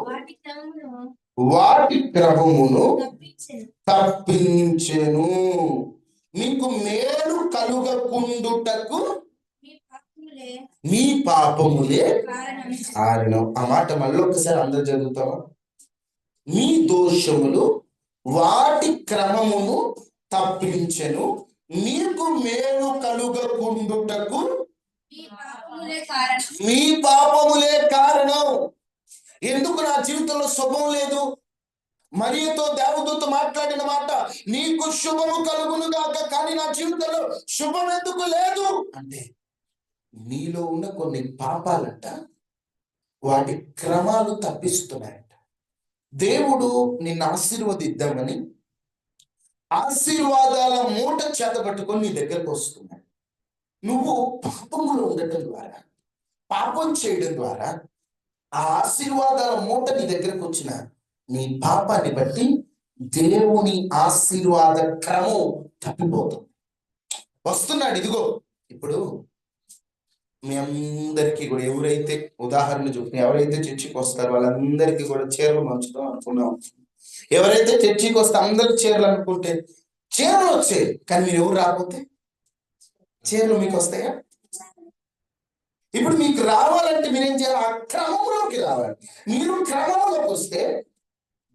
వాటి క్రమమును తప్పించెను, మీకు మేలు కలుగకుండుటకు మీ పాపములే కారణం. ఆ మాట మళ్ళీ ఒకసారి అందరు చదువుతావా? మీ దోషములు వాటి క్రమమును తప్పించెను, మీకు మేలు కలుగకుండుటకు మీ పాపములే కారణం. ఎందుకు నా జీవితంలో శుభం లేదు? మరియతో దేవదూత మాట్లాడిన మాట, నీకు శుభము కలుగును గాక, కానీ నా జీవితంలో శుభం ఎందుకు లేదు అంటే నీలో ఉన్న కొన్ని పాపాలంట వాటి క్రమాలు తప్పిస్తున్నాయంట. దేవుడు నిన్ను ఆశీర్వదిద్దామని ఆశీర్వాదాల మూట చేతబట్టుకొని నీ దగ్గరకు వస్తున్నాడు. నువ్వు పాపంలో ఉండటం ద్వారా, పాపం చేయడం ద్వారా ఆ ఆశీర్వాదాల మూట నీ దగ్గరకు వచ్చిన నీ పాపాన్ని బట్టి దేవుని ఆశీర్వాద క్రమం తప్పిపోతుంది. వస్తున్నాడు. ఇదిగో ఇప్పుడు మీ అందరికీ కూడా ఎవరైతే ఉదాహరణ చూపుతున్నా, ఎవరైతే చర్చికి వస్తారో వాళ్ళందరికీ కూడా చీరలు మంచుదాం అనుకున్నాం. ఎవరైతే చర్చికి వస్తే అందరికి చీరలు అనుకుంటే చీరలు వచ్చాయి, కానీ మీరు ఎవరు రాకపోతే చీరలు మీకు వస్తాయా? ఇప్పుడు మీకు రావాలంటే మీరేం చేయాలి? ఆ క్రమంలోకి రావాలి. మీరు క్రమంలోకి వస్తే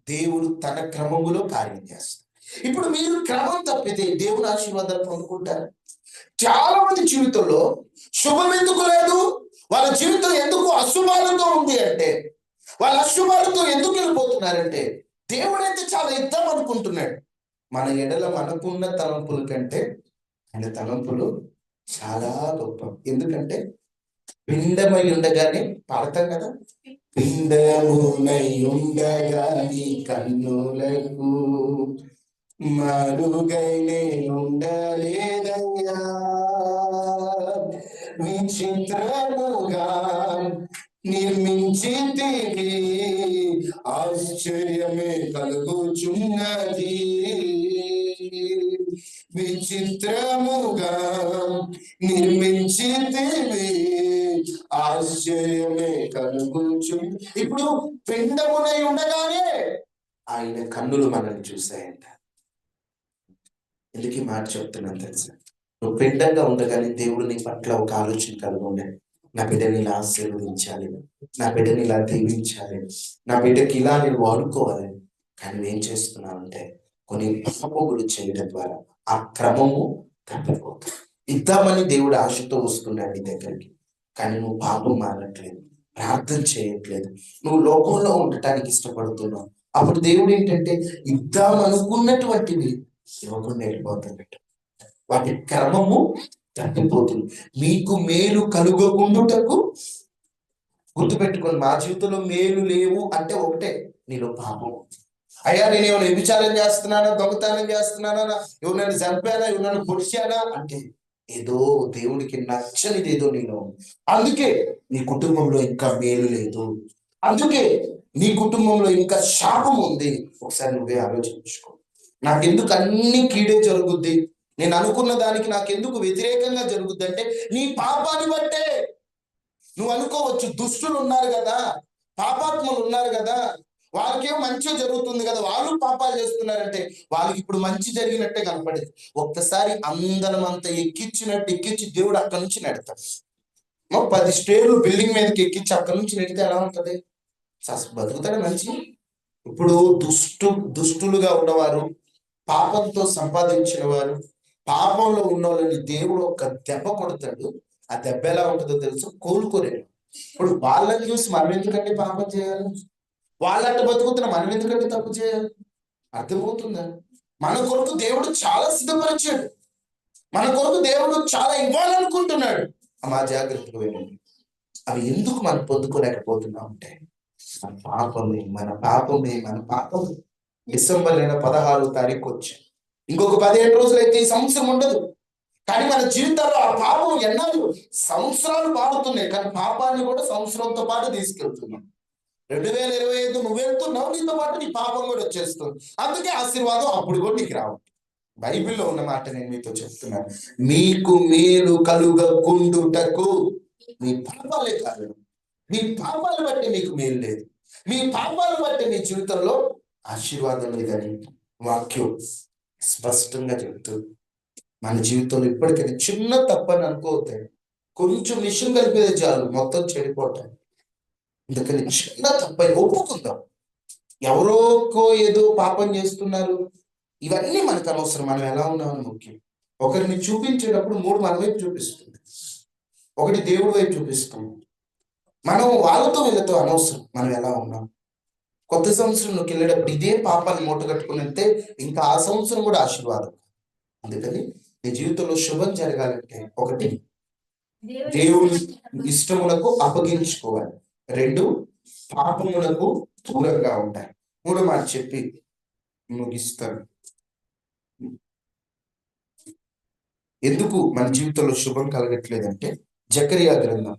దేవుడు తన క్రమములో కార్యం చేస్తాడు. ఇప్పుడు మీరు క్రమం తప్పితే దేవుని ఆశీర్వాదాలు పొందుకుంటారు. చాలా మంది జీవితంలో శుభం ఎందుకు లేదు, వాళ్ళ జీవితం ఎందుకు అశుభాలతో ఉంది అంటే, వాళ్ళ అశుభాలతో ఎందుకు వెళ్ళిపోతున్నారంటే దేవుడైతే చాలా ఇద్దాం అనుకుంటున్నాడు. మన ఎడల మనకున్న తలంపుల కంటే ఆయన తలంపులు చాలా గొప్ప. ఎందుకంటే పిండమై ఉండగానే పాడతాం కదా, పిండమునై ఉండగా నీ కన్నులకు మరుగై నేనుండలేదయ్యా, విచిత్రముగా నిర్మించితివి, ఆశ్చర్యమే కలుగుచున్నది, విచిత్రముగా నిర్మించితివి, ఆశ్చర్యమే కలుగుచు. ఇప్పుడు పిండమునై ఉండగానే ఆయన కన్నులు మనల్ని చూశాయంట. ఎందుకు ఈ మాట చెప్తున్నాను తెలుసా? నువ్వు పిండంగా ఉండగానే దేవుడు నీ పట్ల ఒక ఆలోచన కలిగి ఉండాలి. నా బిడ్డని ఇలా ఆశీర్వదించాలి, నా బిడ్డని ఇలా దీవించాలి, నా బిడ్డకి ఇలా నేను వాడుకోవాలి. కానీ నువ్వేం చేస్తున్నావు అంటే కొన్ని పాపములు చేయడం ద్వారా ఆ క్రమము తప్పిపోతుంది. ఇద్దామని దేవుడు ఆశతో వస్తున్నాడు నీ దగ్గరికి, కానీ నువ్వు పాపం మానట్లేదు, ప్రార్థన చేయట్లేదు, నువ్వు లోకంలో ఉండటానికి ఇష్టపడుతున్నావు. అప్పుడు దేవుడు ఏంటంటే ఇద్దామనుకున్నటువంటివి ఇవ్వకుండా వెళ్ళిపోతుంది. వాటి క్రమము తప్పిపోతుంది. మీకు మేలు కలుగకుండుటకు, గుర్తుపెట్టుకోండి, మా జీవితంలో మేలు లేవు అంటే ఒకటే, నీలో పాపం. అయ్యా నేను ఏమైనా వ్యభిచారం చేస్తున్నానా, దొంగతనం చేస్తున్నానా, ఎవరినైనా చంపానా, ఎవరినైనా పొడిచానా అంటే ఏదో దేవుడికి నచ్చనిది ఏదో నీలో ఉంది. అందుకే నీ కుటుంబంలో ఇంకా మేలు లేదు, అందుకే నీ కుటుంబంలో ఇంకా శాపం ఉంది. ఒకసారి నువ్వే ఆలోచించుకో. నాకెందుకు అన్ని కీడే జరుగుద్ది, నేను అనుకున్న దానికి నాకెందుకు వ్యతిరేకంగా జరుగుద్ది అంటే నీ పాపాన్ని బట్టే. నువ్వు అనుకోవచ్చు దుష్టులు ఉన్నారు కదా, పాపాత్ములు ఉన్నారు కదా, వాళ్ళకేం మంచిగా జరుగుతుంది కదా, వాళ్ళు పాపాలు చేస్తున్నారంటే వాళ్ళకి ఇప్పుడు మంచి జరిగినట్టే కనపడేది. ఒక్కసారి అందరం అంతా ఎక్కించి దేవుడు అక్కడి నుంచి నెడతాడు. 10 స్టేర్లు బిల్డింగ్ మీదకి ఎక్కించి అక్కడి నుంచి నెడితే ఎలా ఉంటది? బతుకుతాడు మంచి. ఇప్పుడు దుష్టులుగా ఉన్నవారు, పాపంతో సంపాదించిన వారు, పాపంలో ఉన్న వాళ్ళని దేవుడు ఒక దెబ్బ కొడతాడు. ఆ దెబ్బ ఎలా ఉంటుందో తెలుసు, కోలుకోలేడు. ఇప్పుడు వాళ్ళని చూసి మనం ఎందుకంటే పాపం చేయాలి, వాళ్ళంటే బతుకుతున్న మనం ఎందుకంటే తప్పు చేయాలి? అర్థమవుతుందా? మన కొరకు దేవుడు చాలా సిద్ధపరిచాడు, మన కొరకు దేవుడు చాలా ఇవ్వాలనుకుంటున్నాడు. మా జాగ్రత్తగా వెళ్ళండి. అవి ఎందుకు మనం పొందుకోలేకపోతున్నాం అంటే మన పాపం. డిసెంబర్ 16వ తారీఖు వచ్చి ఇంకొక 17 రోజులు అయితే ఈ సంవత్సరం ఉండదు. కానీ మన జీవితాల్లో ఆ పాపం ఎన్నాళ్ళు సంవత్సరాలు పాడుతున్నాయి, కానీ పాపాన్ని కూడా సంవత్సరంతో పాటు తీసుకెళ్తున్నాం. 2025 నువ్వు వెళ్తున్నావు, నీతో పాటు నీ పాపం కూడా వచ్చేస్తుంది. అందుకే ఆశీర్వాదం అప్పుడు కూడా నీకు రావాలి. బైబిల్లో ఉన్న మాట నేను మీతో చెప్తున్నాను, మీకు మేలు కలుగకుండుటకు. మీ పాపాలే కారణం, మీ పాపాలు బట్టి మీకు మేలు లేదు, మీ పాపాలు బట్టి మీ జీవితంలో ఆశీర్వాదం లేదని వాక్యం స్పష్టంగా చెప్తూ, మన జీవితంలో ఇప్పటికైనా చిన్న తప్పని అనుకోవద్దు. కొంచెం విషయం కలిపేదే చాలు మొత్తం చెడిపోవటం. అందుకని చిన్న తప్పని ఒప్పుకుందాం. ఎవరోకో ఏదో పాపం చేస్తున్నారు, ఇవన్నీ మనకు అనవసరం. మనం ఎలా ఉన్నామని ముఖ్యం. ఒకరిని చూపించేటప్పుడు 3 మన వైపు చూపిస్తుంది, ఒకటి దేవుడి వైపు చూపిస్తుంది. మనం వాళ్ళతో వీళ్ళతో అనవసరం మనం ఎలా ఉన్నాం. కొత్త సంవత్సరంలోకి వెళ్ళేటప్పుడు ఇదే పాపాన్ని మూట కట్టుకుని వెళ్తే ఇంకా ఆ సంవత్సరం కూడా ఆశీర్వాదం. అందుకని నీ జీవితంలో శుభం జరగాలంటే ఒకటి, దేవుని ఇష్టములకు అప్పగించుకోవాలి. 2, పాపములకు దూరంగా ఉంటాయి. 3 మాట చెప్పి ముగిస్తాను. ఎందుకు మన జీవితంలో శుభం కలగట్లేదంటే జకరియా గ్రంథం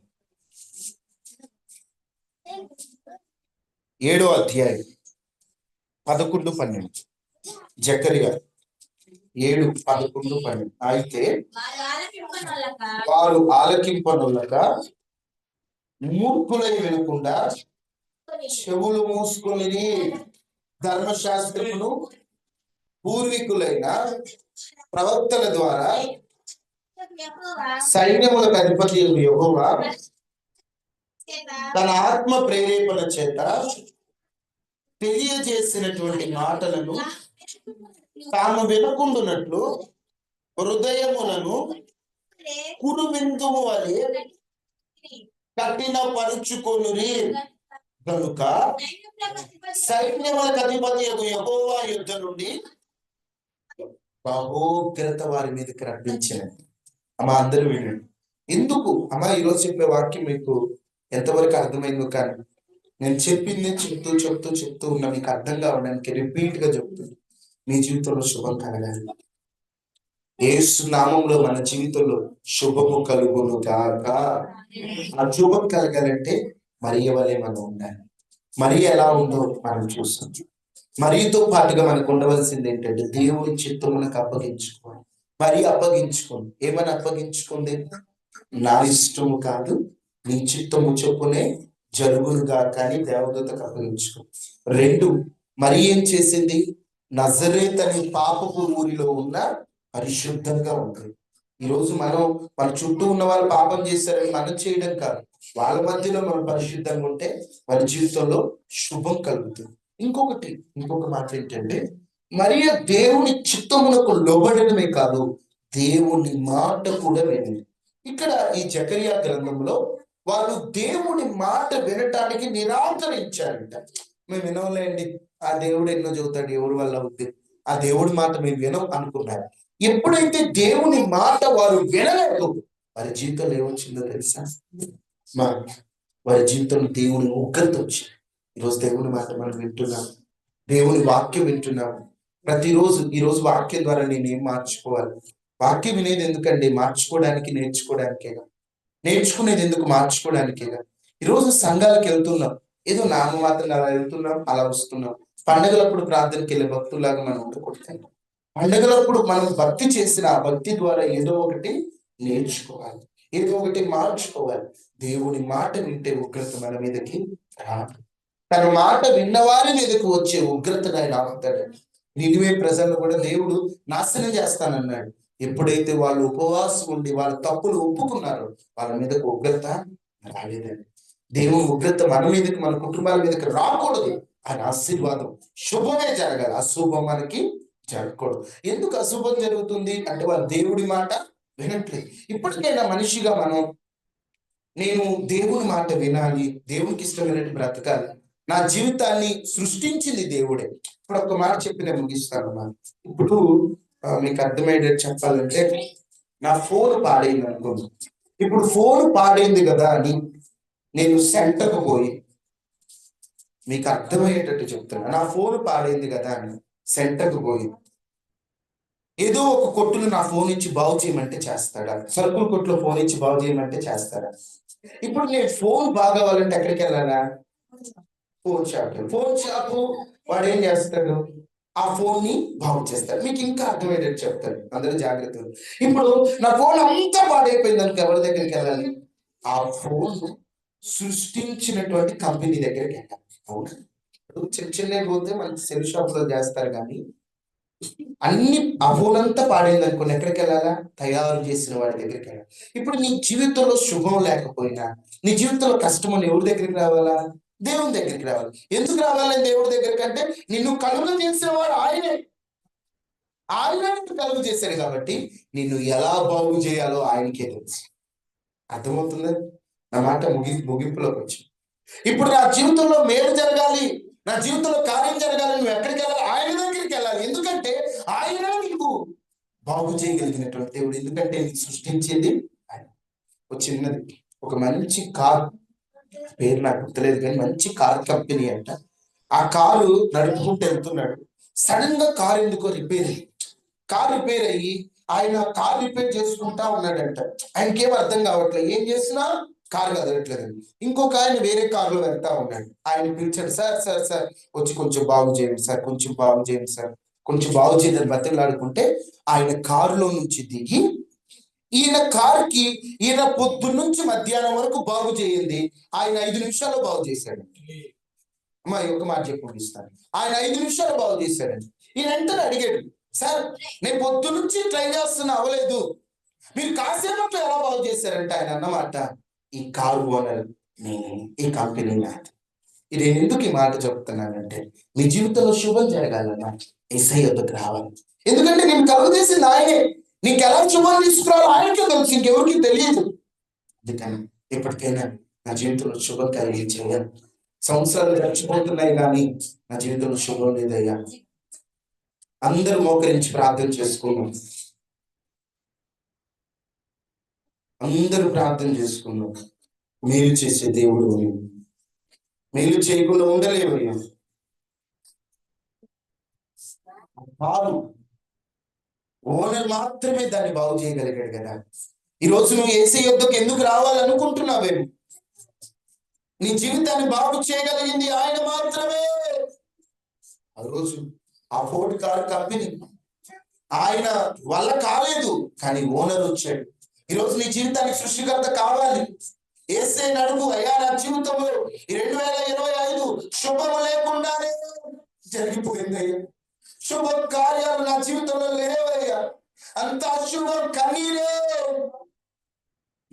7వ అధ్యాయం 11-12. జకరియా 7, 11, 12. అయితే వారు ఆలకింపనొల్లక మూర్ఖులై వినకుండా చెవులు మూసుకుని ధర్మశాస్త్రమును పూర్వీకులైన ప్రవక్తల ద్వారా సైన్యములకు అధిపతి యెహోవా తన ఆత్మ ప్రేరేపణ చేత తెలియజేసినటువంటి మాటలను తాము వినకుండునట్లు హృదయములను కురుబిందువు వలె కఠినపరుచుకొనురి. కనుక సైన్యములకు అధిపతి యెహోవా యుద్ధ నుండి బహోగ్రత వారి మీదకి రప్పించినది. అమ్మా అందరూ వినండి. ఎందుకు అమ్మా ఈరోజు చెప్పే వాక్యం మీకు ఎంతవరకు అర్థమైందో కానీ నేను చెప్పింది చెప్తూ ఉన్నా మీకు అర్థం కావడానికి రిపీట్ గా చెప్తుంది. మీ జీవితంలో శుభం కలగాలి. యేసు నామంలో మన జీవితంలో శుభము కలుగును గాక. ఆ శుభం కలగాలంటే మరియ వలె మనం ఉండాలి. మరియ ఎలా ఉందో మనం చూస్తాం. మరియతో పాటుగా మనకు ఉండవలసింది ఏంటంటే దేవుని చిత్తమునకు అప్పగించుకోవాలి. మరి అప్పగించుకోండి. ఏమని అప్పగించుకోండి? నా ఇష్టము కాదు నీ చిత్తము చొప్పునే జరుగునుగా కానీ దేవదూతకు అప్పగించుకో. 2, మరి ఏం చేసింది? నజరేత్ అనే పాపపు ఊరిలో ఉన్న పరిశుద్ధంగా ఉంటుంది. ఈరోజు మన చుట్టూ ఉన్న వాళ్ళు పాపం చేశారని మనం చేయడం కాదు, వాళ్ళ మధ్యలో మనం పరిశుద్ధంగా ఉంటే మన జీవితంలో శుభం కలుగుతుంది. ఇంకొక మాట ఏంటంటే మరియ దేవుని చిత్తమునకు లోబడమే కాదు, దేవుని మాట కూడా వినింది. ఇక్కడ ఈ జకరియా గ్రంథంలో వాళ్ళు దేవుని మాట వినటానికి నిరాకరించారంట. మేము వినలేండి, ఆ దేవుడు ఎన్నో చెబుతాడు, ఎవరి వల్ల అవుద్ది, ఆ దేవుడి మాట మేము వినం అనుకున్నారు. ఎప్పుడైతే దేవుని మాట వారు వినలేదు, వారి జీవితంలో ఏమొచ్చిందో తెలుసా? వారి జీవితంలో దేవుని ఉగ్రత వచ్చింది. ఈరోజు దేవుని మాట మనం వింటున్నాం, దేవుని వాక్యం వింటున్నాం ప్రతిరోజు. ఈరోజు వాక్యం ద్వారా నేను ఏం మార్చుకోవాలి? వాక్యం వినేది ఎందుకండి? మార్చుకోవడానికి, నేర్చుకోవడానికేగా. నేర్చుకునేది ఎందుకు? మార్చుకోవడానికేగా. ఈరోజు సంఘాలకు వెళ్తున్నాం, ఏదో నామమాత్రంగా అలా వెళ్తున్నాం, అలా వస్తున్నాం. పండుగలప్పుడు ప్రార్థనకి వెళ్ళే భక్తులాగా మనం ఉండకూడదు. పండుగలప్పుడు మనం భక్తి చేసిన ఆ భక్తి ద్వారా ఏదో ఒకటి నేర్చుకోవాలి, ఏదో ఒకటి మార్చుకోవాలి. దేవుని మాట వింటే ఉగ్రత మన మీదకి రాదు. తన మాట విన్నవారి మీదకి వచ్చే ఉగ్రతను ఆయన ఆపుతాడు. నినివే ప్రజలను కూడా దేవుడు నాశనం చేస్తానన్నాడు. ఎప్పుడైతే వాళ్ళు ఉపవాసం ఉండి వాళ్ళ తప్పులు ఒప్పుకున్నారో వాళ్ళ మీదకి ఉగ్రత రాలేదండి. దేవుని ఉగ్రత మన మీదకి, మన కుటుంబాల మీదకి రాకూడదు. ఆయన ఆశీర్వాదం శుభమే జరగాలి, అశుభం మనకి జరగకూడదు. ఎందుకు అశుభం జరుగుతుంది అంటే వాళ్ళు దేవుడి మాట వినట్లేదు. ఇప్పటికైనా మనిషిగా నేను దేవుని మాట వినాలి, దేవునికి ఇష్టమైనట్టు బ్రతకాలి. నా జీవితాన్ని సృష్టించింది దేవుడే. ఇప్పుడు ఒక మాట చెప్పి నేను ముగిస్తాను. ఇప్పుడు మీకు అర్థమయ్యేటట్టు చెప్పాలంటే, నా ఫోన్ పాడైంది అనుకోండి. ఇప్పుడు ఫోన్ పాడైంది కదా అని నేను సెంటర్కు పోయి, మీకు అర్థమయ్యేటట్టు చెప్తున్నా, నా ఫోన్ పాడైంది కదా అని సెంటర్కు పోయి ఏదో ఒక కొట్టును నా ఫోన్ ఇచ్చి బాగు చేయమంటే చేస్తాడా? సరుకుల కొట్టులో ఫోన్ ఇచ్చి బాగు చేయమంటే చేస్తాడా? ఇప్పుడు నేను ఫోన్ బాగవ్వాలంటే ఎక్కడికి వెళ్ళాలా? ఫోన్ షాప్ వాడు ఏం చేస్తాడు? ఆ ఫోన్ ని బాగు చేస్తాడు. మీకు ఇంకా అర్థమయ్యేటట్టు చెప్తాడు, అందరూ జాగ్రత్తలు. ఇప్పుడు నా ఫోన్ అంతా పాడైపోయింది అనుకో, ఎవరి దగ్గరికి వెళ్ళాలి? ఆ ఫోన్ సృష్టించినటువంటి కంపెనీ దగ్గరికి వెళ్ళాలి. అవును, చిన్నవి పోతే మనకి సెల్ షాప్ లో చేస్తారు, కానీ అన్ని ఆ ఫోన్ అంతా పాడైంది అనుకోండి, ఎక్కడికి వెళ్ళాలా? తయారు చేసిన వాడి దగ్గరికి వెళ్ళాలి. ఇప్పుడు నీ జీవితంలో శుభం లేకపోయినా, నీ జీవితంలో కష్టం అని ఎవరి దగ్గరికి రావాలా? దేవుని దగ్గరికి రావాలి. ఎందుకు రావాలని దేవుడి దగ్గరికి అంటే, నిన్ను కలుగు చేసిన వాడు ఆయనే. ఆయన కలుగు చేశాడు కాబట్టి నిన్ను ఎలా బాగు చేయాలో ఆయనకే తెలుసు. అర్థమవుతుంది నా మాట? ముగింపులోకి వచ్చి, ఇప్పుడు నా జీవితంలో మేలు జరగాలి, నా జీవితంలో కార్యం జరగాలి, నువ్వు ఎక్కడికి వెళ్ళాలి? ఆయన దగ్గరికి వెళ్ళాలి. ఎందుకంటే ఆయన నీకు బాగు చేయగలిగినటువంటి దేవుడు. ఎందుకంటే నీకు సృష్టించింది ఆయన. ఒక మంచి కార్, పేరు నాకు గుర్తులేదు కానీ మంచి కార్ కంపెనీ అంట. ఆ కారు నడుపుకుంటూ వెళ్తున్నాడు. సడన్ గా కారు ఎందుకో రిపేర్ అయ్యి ఆయన కార్ రిపేర్ చేసుకుంటా ఉన్నాడంట. ఆయనకేం అర్థం కావట్లేదు, ఏం చేసినా కారు కదలట్లేదండి. ఇంకొక ఆయన వేరే కారులో వెళ్తా ఉన్నాడు. ఆయన పిలిచాడు, సార్ సార్ సార్ వచ్చి కొంచెం బాగు చేయండి సార్, కొంచెం బాగు చేయండి సార్, కొంచెం బాగు చేయదని బతిలాడుకుంటే ఆయన కారులో నుంచి దిగి ఈయన కారుకి ఈయన పొద్దున్నుంచి మధ్యాహ్నం వరకు బాగు చేయండి, ఆయన 5 నిమిషాల్లో బాగు చేశాడు. అమ్మా ఒక మాట చెప్పిస్తాను, ఆయన 5 నిమిషాలు బాగు చేశాడండి. ఈయన వెంటనే అడిగాడు, సార్ నేను పొద్దున్నుంచి ట్రై చేస్తున్నా, అవ్వలేదు, మీరు కాసేపట్లో ఎలా బాగు చేశారంటే ఆయన అన్నమాట, ఈ కారు ఓనర్ నేనే, ఈ కంపెనీ నాది. నేను ఎందుకు ఈ మాట చెప్తున్నానంటే, మీ జీవితంలో శుభం జరగాలన్నా యేసయ్య వద్దకు రావాలి. ఎందుకంటే నేను కలుగు చేసింది ఆయనే. నీకు ఎలా శుభం తీసుకురావాలో ఆయనకే తెలుసు, ఇంకెవరికి తెలియదు. అందుకని ఎప్పటికైనా నా జీవితంలో శుభం కలిగించేయాలి. సంవత్సరాలు గడిచిపోతున్నాయి కానీ నా జీవితంలో శుభం లేదయ్యా. అందరూ మోకరించి ప్రార్థన చేసుకున్నాం. అందరూ ప్రార్థన చేసుకున్నాం. మేలు చేసే దేవుడు నీవు. మేలు చేయకుండా ఉండలేవయ్యా. బాబు ఓనర్ మాత్రమే దాన్ని బాగు చేయగలిగాడు కదా. ఈరోజు నువ్వు యేసయ్య యొద్దకు ఎందుకు రావాలనుకుంటున్నావేమో? నీ జీవితాన్ని బాగు చేయగలిగింది ఆయన మాత్రమే. ఆ రోజు ఆ ఫోర్డ్ కార్ కంపెనీ ఆయన వల్ల కాలేదు, కానీ ఓనర్ వచ్చాడు. ఈరోజు నీ జీవితానికి సృష్టికర్త కావాలి. యేసయ్యని అడుగు, అయ్యా నా జీవితంలో 2025 శుభము లేకుండానే జరిగిపోయిందయ్యా. శుభ కార్యాలు నా జీవితంలో లేవయ్యా. అంత అశుభం, కన్నీరే.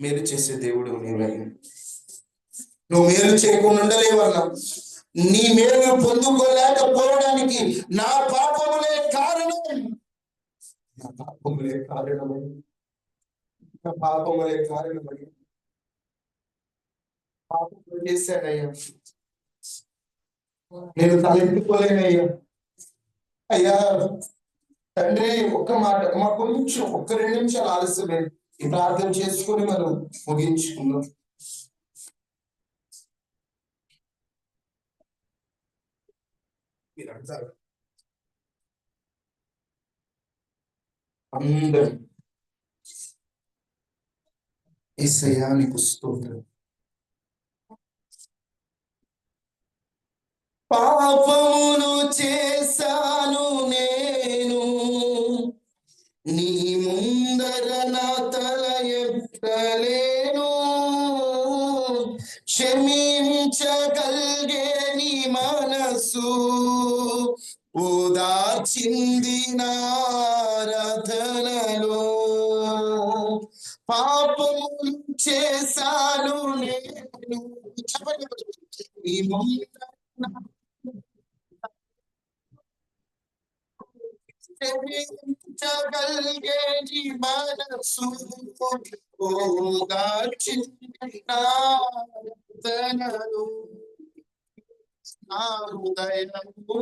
మేలు చేసే దేవుడు నీవయ్యా. నువ్వు మేలు చేయకుండా ఉండలేవన్నా. నీ మేలు పొందుకోలేకపోవడానికి నా పాపములే కారణం. నా పాపములే కారణమై నా పాపములే కారణమై పాపములు చేశానయ్యా. నేను తలెత్తుకోలేనయ్యా. అయ్యా తండ్రి, ఒక్క మాట, మా కొంచెం ఒక్క 2 నిమిషాలు ఆలస్యమే ఈ ప్రార్థన చేసుకుని మనం ముగించుకుందాం. అందరూ యేసయ్యా నీకు స్తోత్రం. పాపమును చేశాను నేను, నీ ముందర నా తల ఎత్తలేను. క్షమించగలిగే నీ మనసు ఓదార్చింది నా రథనలో. పాపములు చేశాను నేను, నీ ముందర క్షమించగలిగే నీ మనసు ఓదార్చింది నా రథనలో. నా హృదయము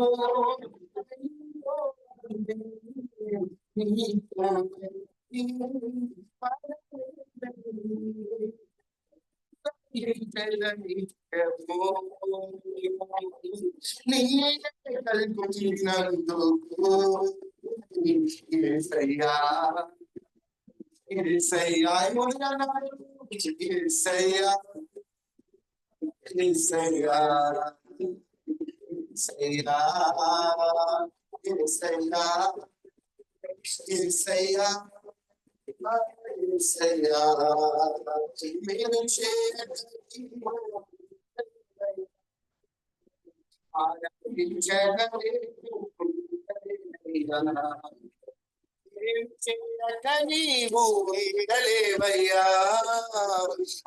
నీవు ఉండలేవయ్యా.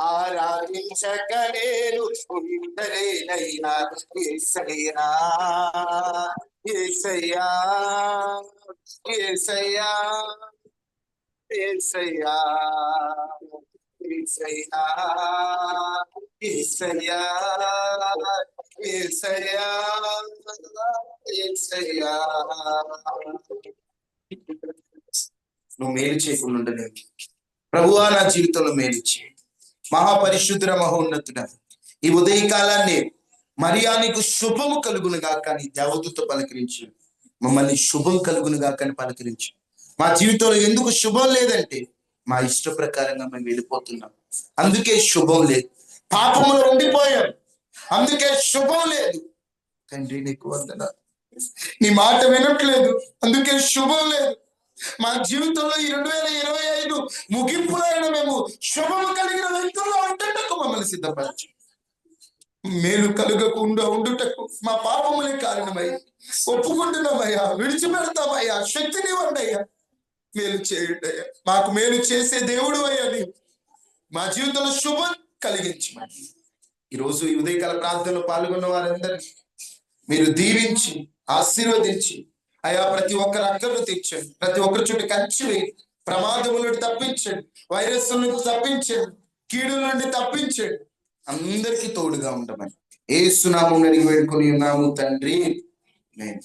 ఆరాధించక నేను ఉండలేనయ్యా. యేసయ్యా యేసయ్యా యేసయ్యా యేసయ్యా యేసయ్యా యేసయ్యా యేసయ్యా యేసయ్యా. నువ్వు మేలు చేయకుండా ఉండలేవు. ప్రభువా నా జీవితంలో మేలు చేయి. మహాపరిశుద్ధుడ, మహోన్నతుడ, ఈ ఉదయకాలాన్ని మరియా నీకు శుభము కలుగునుగా కానీ దేవదూత పలకరించి మమ్మల్ని శుభం కలుగునుగా కానీ పలకరించి. మా జీవితంలో ఎందుకు శుభం లేదంటే మా ఇష్ట ప్రకారంగా మేము వెళ్ళిపోతున్నాం, అందుకే శుభం లేదు. పాపములో ఉండిపోయాం, అందుకే శుభం లేదు. తండ్రి నీకు వందనాలు. నీ మాట వినట్లేదు, అందుకే శుభం లేదు. మా జీవితంలో ఈ 2025 ముగింపులో మేము శుభము కలిగిన వ్యక్తుల్లో ఉండుటకు మమ్మల్ని సిద్ధపరచు. మేలు కలుగకుండా ఉండుటకు మా పాపములే కారణమై ఒప్పుకుంటున్నామయ్యా, విడిచిపెడతామయ్యా. శక్తినివ్వండి అయ్యా, మేలు చేయండి అయ్యా. మాకు మేలు చేసే దేవుడు అయ్యా నీవు. మా జీవితంలో శుభం కలిగించమని ఈరోజు ఈ ఉదయకాల ప్రార్థనలో పాల్గొన్న వారందరినీ మీరు దీవించి ఆశీర్వదించి అయ్యా ప్రతి ఒక్కరి అక్కర్లు తీర్చండి. ప్రతి ఒక్కరి చుట్టూ కంచి వేయండి. ప్రమాదముల నుండి తప్పించండి, వైరస్ నుండి తప్పించండి, కీడుల నుండి తప్పించండి. అందరికీ తోడుగా ఉండమని యేసు నామమున అడిగి వేడుకొని ఉన్నాము తండ్రి. ఆమేన్.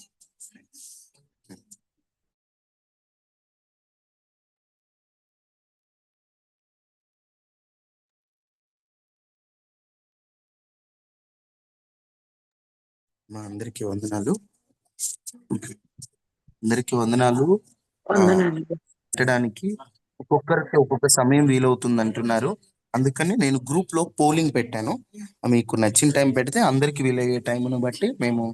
మా అందరికీ వందనాలు. అందరికీ వందనాలు. పెట్టడానికి ఒక్కొక్కరికి ఒక్కొక్క సమయం వీలవుతుంది అంటున్నారు. అందుకని నేను గ్రూప్ లో పోలింగ్ పెట్టాను. మీకు నచ్చిన టైం పెడితే అందరికి వీలయ్యే టైంను బట్టి మేము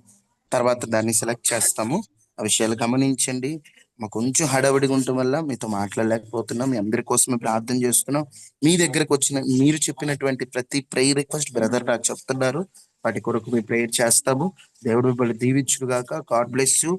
తర్వాత దాన్ని సెలెక్ట్ చేస్తాము. ఆ విషయాలు గమనించండి. మాకు కొంచెం హడావిడిగా ఉండటం వల్ల మీతో మాట్లాడలేకపోతున్నాం. మీ అందరి కోసమే ప్రార్థన చేస్తున్నాం. మీ దగ్గరకు వచ్చిన మీరు చెప్పినటువంటి ప్రతి ప్రేయర్ రిక్వెస్ట్ బ్రదర్ నాకు చెప్తున్నారు. వాటి కొరకు మీ ప్రేయర్ చేస్తాము. దేవుడు మిమ్మల్ని దీవించుగాక. God bless you.